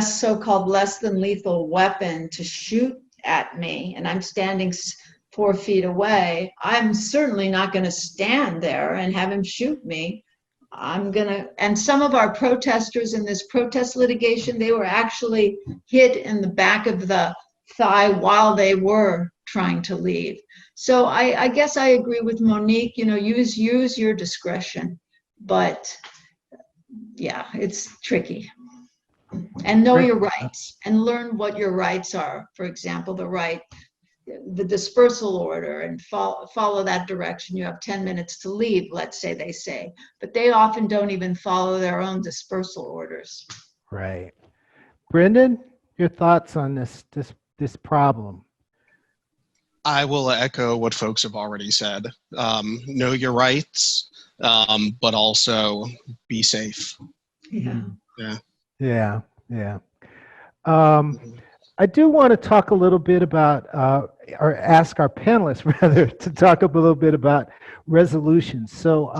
so-called less than lethal weapon to shoot at me, and I'm standing 4 feet away, I'm certainly not going to stand there and have him shoot me. And some of our protesters in this protest litigation, they were actually hit in the back of the thigh while they were trying to leave. So I guess I agree with Monique, you know, use your discretion. But yeah, it's tricky. And know your rights and learn what your rights are. For example, the dispersal order, and follow that direction. You have 10 minutes to leave, let's say they say, but they often don't even follow their own dispersal orders.
Right. Brendan, your thoughts on this problem?
I will echo what folks have already said. Know your rights, but also be safe.
Yeah. I do want to talk a little bit about, or ask our panelists rather, to talk a little bit about resolutions. So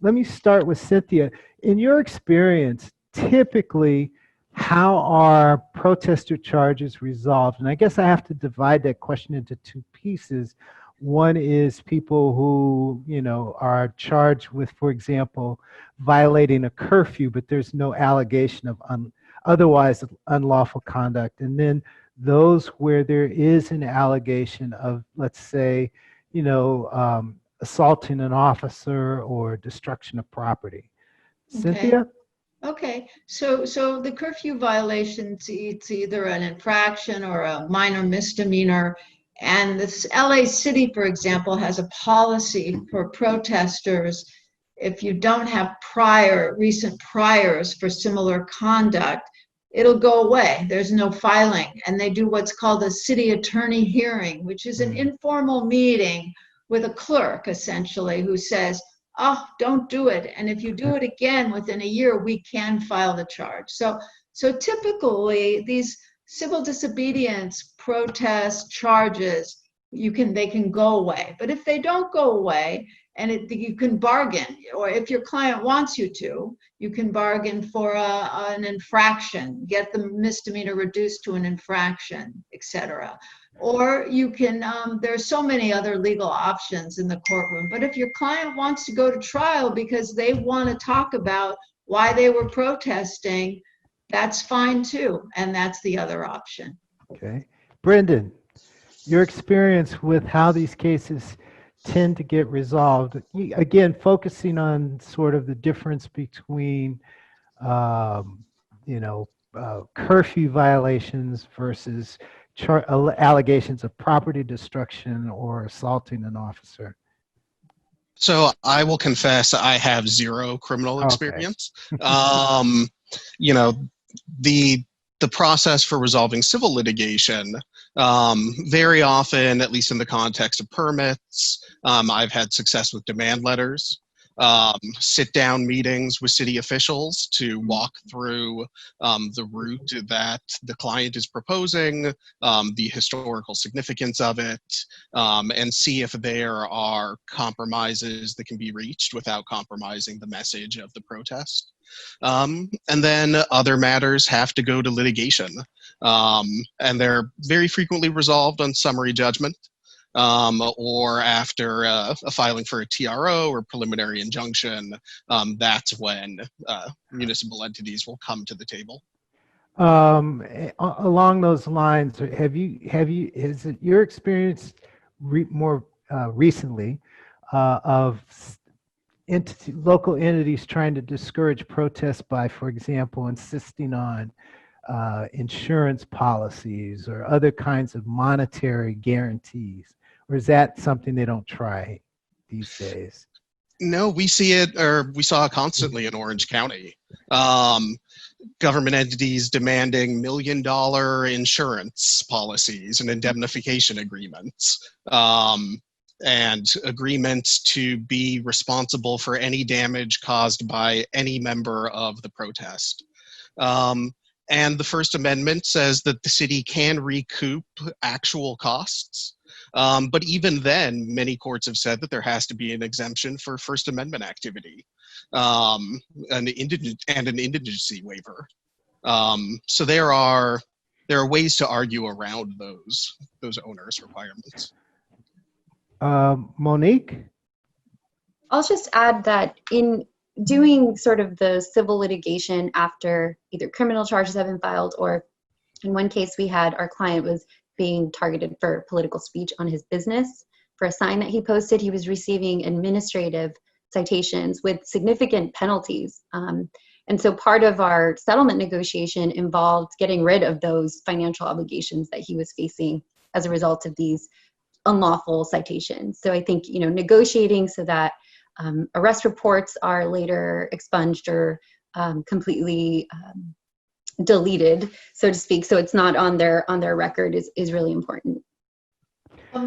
let me start with Cynthia. In your experience, typically, how are protester charges resolved? And I guess I have to divide that question into two pieces. One is people who, you know, are charged with, for example, violating a curfew, but there's no allegation of otherwise unlawful conduct. And then those where there is an allegation of, let's say, you know, assaulting an officer or destruction of property.
Okay.
Cynthia?
Okay, so the curfew violation, it's either an infraction or a minor misdemeanor. And this LA City, for example, has a policy for protesters. If you don't have recent priors for similar conduct, it'll go away. There's no filing. And they do what's called a city attorney hearing, which is an informal meeting with a clerk, essentially, who says, oh, don't do it. And if you do it again within a year, we can file the charge. So typically, these civil disobedience protest charges, they can go away. But if they don't go away, and you can bargain, or if your client wants you to, you can bargain for an infraction, get the misdemeanor reduced to an infraction, etc. Or you can, there's so many other legal options in the courtroom. But if your client wants to go to trial because they want to talk about why they were protesting, that's fine too. And that's the other option.
Okay. Brendan, your experience with how these cases tend to get resolved, again, focusing on sort of the difference between, curfew violations versus allegations of property destruction or assaulting an officer.
So I will confess I have zero criminal
Okay.
experience. You know, the process for resolving civil litigation, very often, at least in the context of permits, I've had success with demand letters, sit-down meetings with city officials to walk through the route that the client is proposing, the historical significance of it, and see if there are compromises that can be reached without compromising the message of the protest. And then other matters have to go to litigation, and they're very frequently resolved on summary judgment, or after a filing for a TRO or preliminary injunction. That's when municipal entities will come to the table.
Along those lines, is it your experience more recently of local entities trying to discourage protests by, for example, insisting on insurance policies or other kinds of monetary guarantees? Or is that something they don't try these days?
No, we see it, or we saw it constantly in Orange County. Government entities demanding $1 million insurance policies and indemnification agreements, and agreements to be responsible for any damage caused by any member of the protest. And the First Amendment says that the city can recoup actual costs. But even then, many courts have said that there has to be an exemption for First Amendment activity, an indigency waiver. So there are ways to argue around those onerous requirements.
Monique?
I'll just add that in doing sort of the civil litigation after either criminal charges have been filed, or in one case we had our client was being targeted for political speech on his business for a sign that he posted. He was receiving administrative citations with significant penalties. And so part of our settlement negotiation involved getting rid of those financial obligations that he was facing as a result of these unlawful citations. So I think, negotiating so that arrest reports are later expunged or completely deleted, so to speak, so it's not on their record is really important.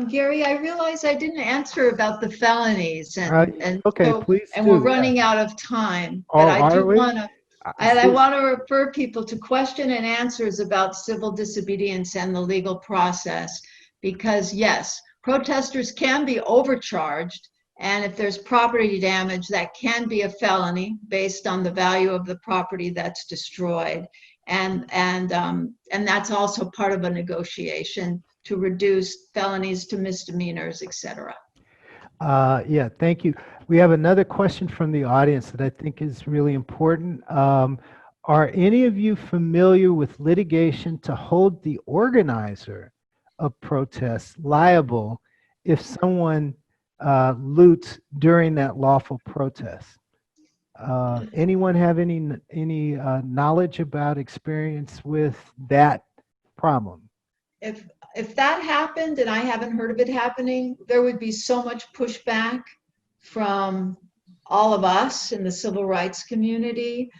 Gary, I realize I didn't answer about the felonies, and
okay,
so,
please
and
do.
we're running out of time. But I want to refer people to question and answers about civil disobedience and the legal process, because yes, protesters can be overcharged, and if there's property damage, that can be a felony based on the value of the property that's destroyed, and that's also part of a negotiation to reduce felonies to misdemeanors, etc.
Yeah, thank you. We have another question from the audience that I think is really important. Are any of you familiar with litigation to hold the organizer of protests liable if someone loots during that lawful protest? Anyone have any knowledge about experience with that problem?
If that happened, and I haven't heard of it happening, there would be so much pushback from all of us in the civil rights community.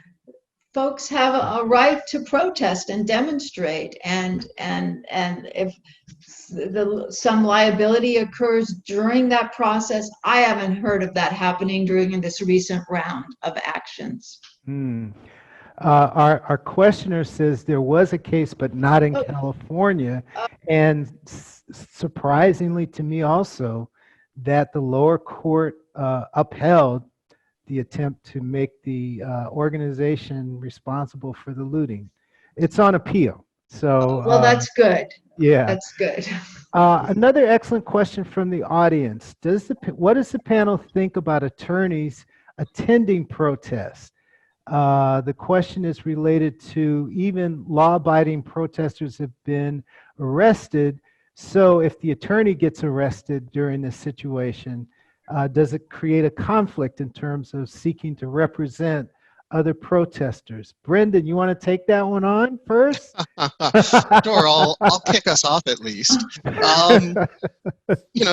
Folks have a right to protest and demonstrate, and if some liability occurs during that process, I haven't heard of that happening during this recent round of actions.
Our questioner says there was a case, but not in California, and surprisingly to me also, that the lower court upheld the attempt to make the organization responsible for the looting. It's on appeal. So
well, that's good.
Yeah,
that's good.
Another excellent question from the audience: what does the panel think about attorneys attending protests? The question is related to even law-abiding protesters have been arrested. So if the attorney gets arrested during this situation, does it create a conflict in terms of seeking to represent other protesters. Brendan, you want to take that one on first?
Sure, I'll kick us off at least.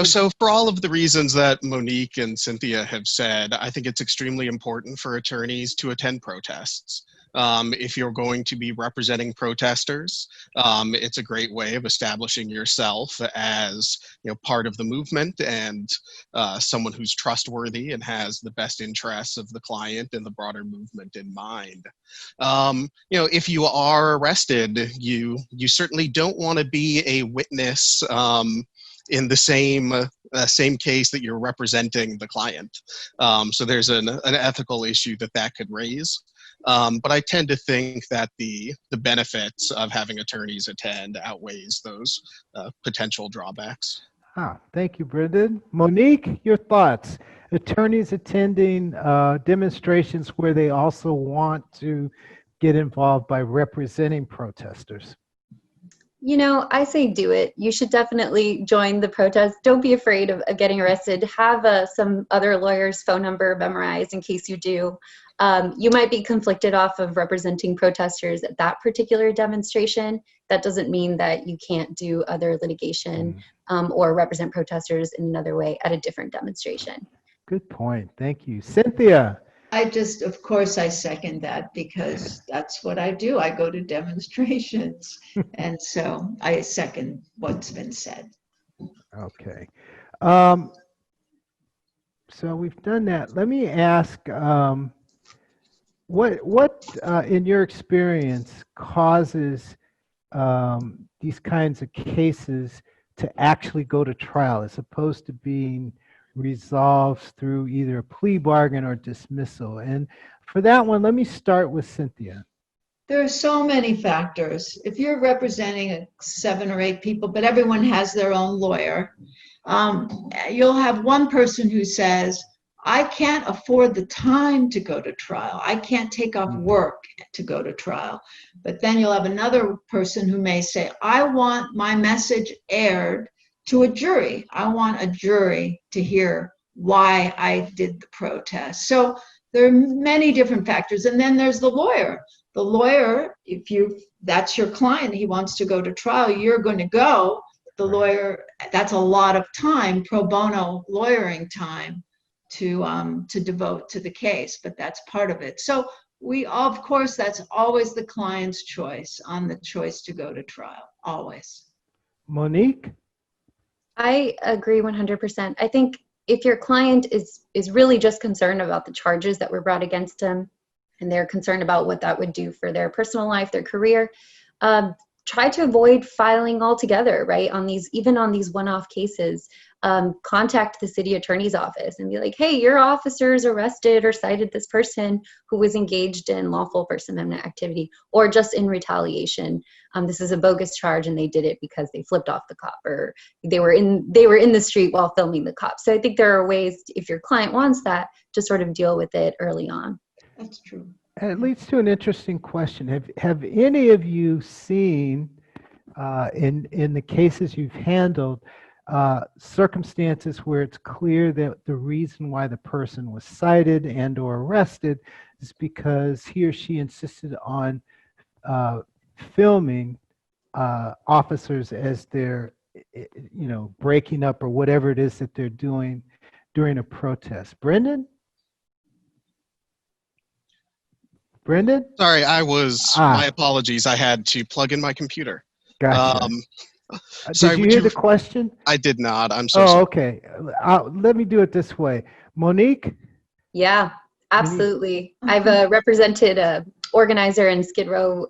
So for all of the reasons that Monique and Cynthia have said, I think it's extremely important for attorneys to attend protests. If you're going to be representing protesters, it's a great way of establishing yourself as part of the movement and someone who's trustworthy and has the best interests of the client and the broader movement in mind. If you are arrested, you certainly don't want to be a witness in the same case that you're representing the client. So there's an ethical issue that could raise. But I tend to think that the benefits of having attorneys attend outweighs those potential drawbacks.
Thank you, Brendan. Monique, your thoughts? Attorneys attending demonstrations where they also want to get involved by representing protesters.
I say do it. You should definitely join the protest. Don't be afraid of getting arrested. Have some other lawyer's phone number memorized in case you do. You might be conflicted off of representing protesters at that particular demonstration. That doesn't mean that you can't do other litigation or represent protesters in another way at a different demonstration.
Good point. Thank you. Cynthia.
Of course, I second that because that's what I do. I go to demonstrations. And so I second what's been said.
Okay. So we've done that. Let me ask, what in your experience causes these kinds of cases to actually go to trial as opposed to being resolved through either a plea bargain or dismissal? And for that one, let me start with Cynthia.
There are so many factors. If you're representing 7 or 8 people, but everyone has their own lawyer, you'll have one person who says, I can't afford the time to go to trial. I can't take off work to go to trial. But then you'll have another person who may say, I want my message aired to a jury. I want a jury to hear why I did the protest. So there are many different factors. And then there's the lawyer. The lawyer, that's your client, he wants to go to trial, you're going to go. The lawyer, that's a lot of time, pro bono lawyering time to devote to the case, but that's part of it. So of course, that's always the client's choice on the choice to go to trial, always.
Monique?
I agree 100%. I think if your client is really just concerned about the charges that were brought against him, and they're concerned about what that would do for their personal life, their career, try to avoid filing altogether, right? Even on these one-off cases, contact the city attorney's office and be like, hey, your officers arrested or cited this person who was engaged in lawful First Amendment activity or just in retaliation. This is a bogus charge and they did it because they flipped off the cop or they were in the street while filming the cop. So I think there are ways, if your client wants that, to sort of deal with it early on.
That's true.
And it leads to an interesting question. Have any of you seen in the cases you've handled circumstances where it's clear that the reason why the person was cited and or arrested is because he or she insisted on filming officers as they're breaking up or whatever it is that they're doing during a protest? Brendan?
Sorry, my apologies. I had to plug in my computer.
Gotcha.
Sorry,
did you hear the question?
I did not. I'm so sorry.
Okay. Let me do it this way. Monique?
Yeah, absolutely. I've represented a organizer in Skid Row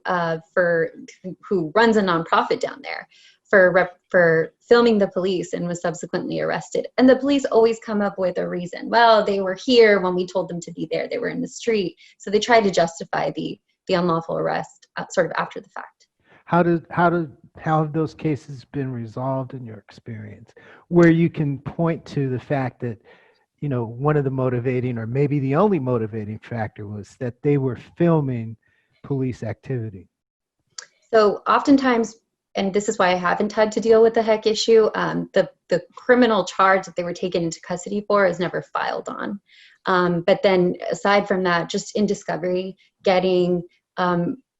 who runs a nonprofit down there for filming the police and was subsequently arrested. And the police always come up with a reason. Well, they were here when we told them to be there. They were in the street. So they try to justify the unlawful arrest sort of after the fact.
How have those cases been resolved in your experience, where you can point to the fact that, one of the motivating or maybe the only motivating factor was that they were filming police activity? So
oftentimes, and this is why I haven't had to deal with the heck issue, the criminal charge that they were taken into custody for is never filed on. But then aside from that, just in discovery, getting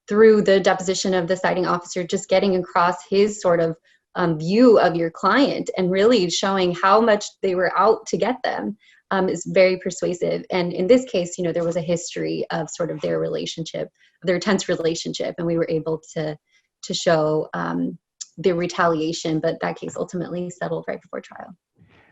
through the deposition of the citing officer, just getting across his sort of view of your client and really showing how much they were out to get them is very persuasive. And in this case, there was a history of sort of their relationship, their tense relationship, and we were able to show the retaliation, but that case ultimately settled right before trial.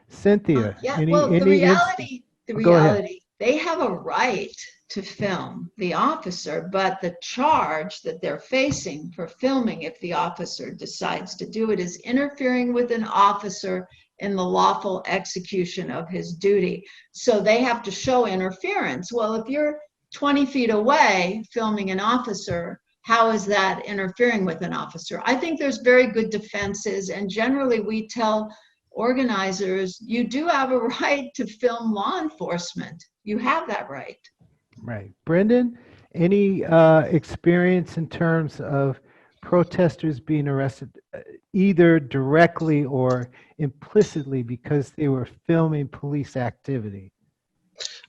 Cynthia,
the reality, they have a right to film the officer, but the charge that they're facing for filming, if the officer decides to do it, is interfering with an officer in the lawful execution of his duty. So they have to show interference. Well, if you're 20 feet away filming an officer, how is that interfering with an officer? I think there's very good defenses, and generally we tell organizers, you do have a right to film law enforcement. You have that right.
Right. Brendan, any experience in terms of protesters being arrested either directly or implicitly because they were filming police activity?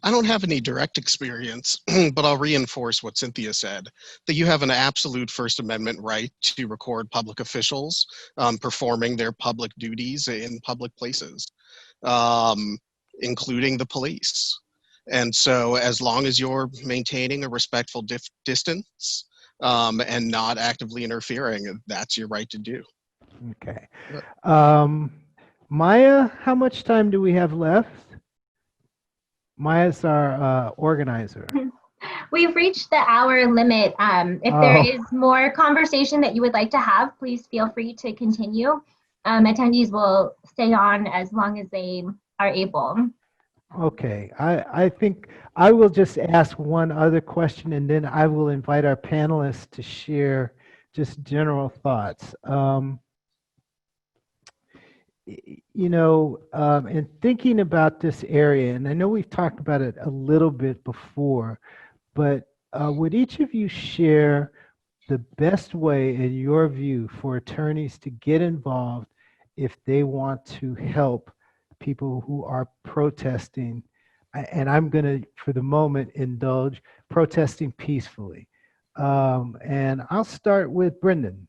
I don't have any direct experience, but I'll reinforce what Cynthia said, that you have an absolute First Amendment right to record public officials performing their public duties in public places, including the police. And so as long as you're maintaining a respectful distance and not actively interfering, that's your right to do.
Okay. Maya, how much time do we have left? Maya's our organizer.
We've reached the hour limit. If there is more conversation that you would like to have, please feel free to continue. Attendees will stay on as long as they are able.
Okay, I think I will just ask one other question, and then I will invite our panelists to share just general thoughts. In thinking about this area, and I know we've talked about it a little bit before, but would each of you share the best way, in your view, for attorneys to get involved if they want to help people who are protesting? And I'm going to, for the moment, indulge protesting peacefully. And I'll start with Brendan.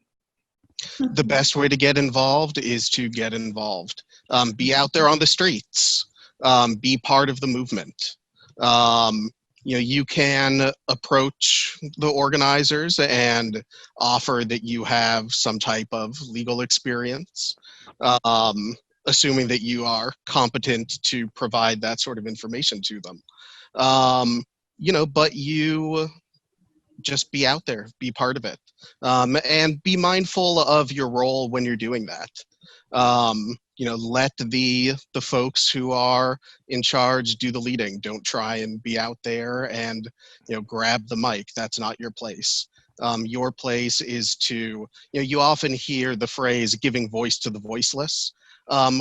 The best way to get involved is to get involved. Be out there on the streets. Be part of the movement. You can approach the organizers and offer that you have some type of legal experience, assuming that you are competent to provide that sort of information to them. But you just be out there, be part of it, and be mindful of your role when you're doing that. Let the folks who are in charge do the leading. Don't try and be out there and grab the mic. That's not your place. Your place is to, you often hear the phrase giving voice to the voiceless.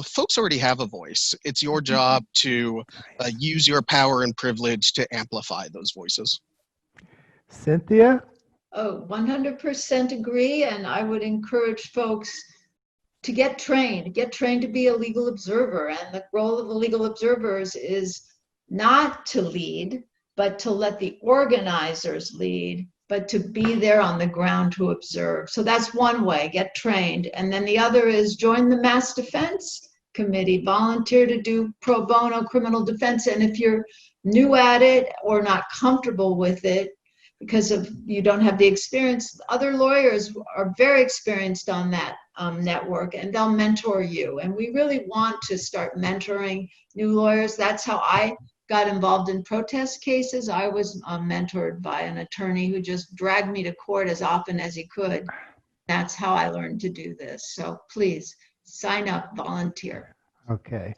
Folks already have a voice. It's your job to use your power and privilege to amplify those voices.
Cynthia?
Oh, 100% agree. And I would encourage folks to get trained to be a legal observer. And the role of the legal observers is not to lead, but to let the organizers lead, but to be there on the ground to observe. So that's one way, get trained. And then the other is join the Mass Defense Committee, volunteer to do pro bono criminal defense. And if you're new at it or not comfortable with it, because you don't have the experience, other lawyers are very experienced on that network, and they'll mentor you. And we really want to start mentoring new lawyers. That's how I got involved in protest cases. I was mentored by an attorney who just dragged me to court as often as he could. That's how I learned to do this. So please sign up, volunteer.
Okay.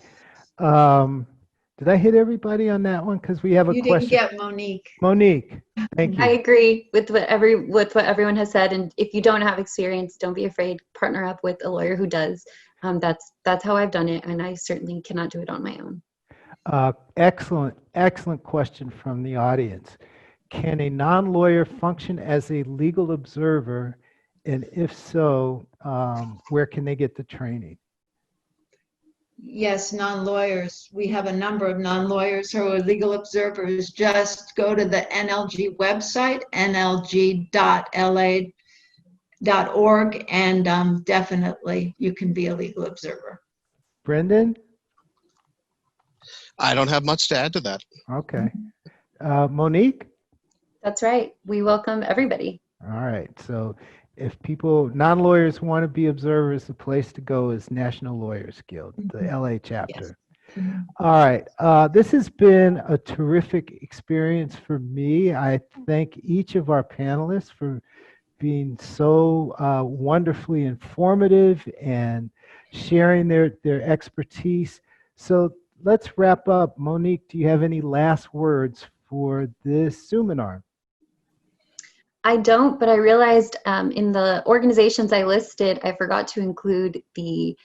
Did I hit everybody on that one? Because we have a question.
You didn't get Monique.
Monique, thank you.
I agree with what everyone has said. And if you don't have experience, don't be afraid. Partner up with a lawyer who does. That's how I've done it, and I certainly cannot do it on my own.
Excellent question from the audience. Can a non-lawyer function as a legal observer? And if so, where can they get the training?
Yes, non-lawyers. We have a number of non-lawyers who are legal observers. Just go to the NLG website, nlg.la.org, and definitely you can be a legal observer.
Brendan?
I don't have much to add to that.
Okay. Monique?
That's right. We welcome everybody.
All right. So if people, non-lawyers want to be observers, the place to go is National Lawyers Guild, the LA chapter.
Yes.
All right. This has been a terrific experience for me. I thank each of our panelists for being so wonderfully informative and sharing their expertise. So let's wrap up. Monique, do you have any last words for this seminar?
I don't, but I realized in the organizations I listed, I forgot to include the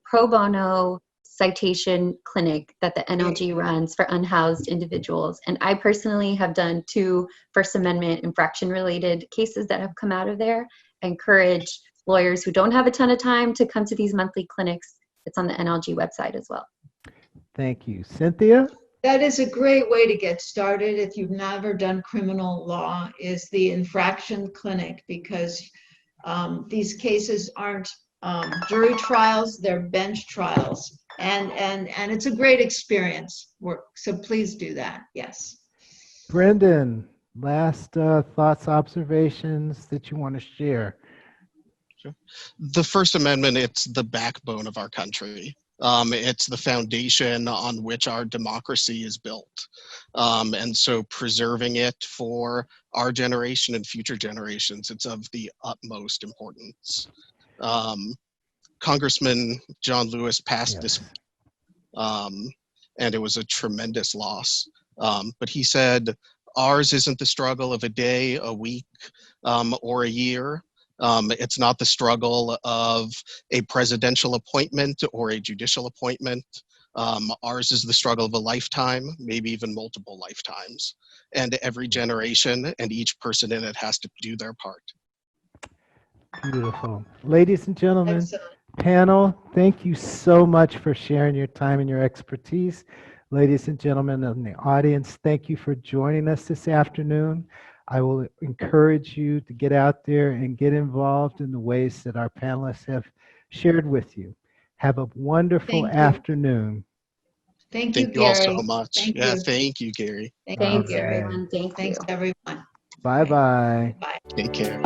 pro bono citation clinic that the NLG runs for unhoused individuals. And I personally have done 2 First Amendment infraction related cases that have come out of there. I encourage lawyers who don't have a ton of time to come to these monthly clinics. It's on the NLG website as well.
Thank you. Cynthia?
That is a great way to get started if you've never done criminal law, is the infraction clinic, because these cases aren't jury trials, they're bench trials. And it's a great experience. So please do that. Yes.
Brendan, last thoughts, observations that you want to share?
Sure. The First Amendment, it's the backbone of our country. It's the foundation on which our democracy is built. And so preserving it for our generation and future generations, it's of the utmost importance. Congressman John Lewis passed this, and it was a tremendous loss. But he said, ours isn't the struggle of a day, a week, or a year. It's not the struggle of a presidential appointment or a judicial appointment. Ours is the struggle of a lifetime, maybe even multiple lifetimes. And every generation and each person in it has to do their part.
Beautiful. Ladies and gentlemen,
Excellent.
panel, thank you so much for sharing your time and your expertise. Ladies and gentlemen in the audience, thank you for joining us this afternoon. I will encourage you to get out there and get involved in the ways that our panelists have shared with you. Have a wonderful
Thank you.
afternoon.
Thank you,
Thank you all
Gary.
so much.
Thank
Yeah,
you.
thank you, Gary.
Thanks,
Okay.
everyone. Thank you.
Thanks, everyone.
Bye-bye.
Bye.
Take care.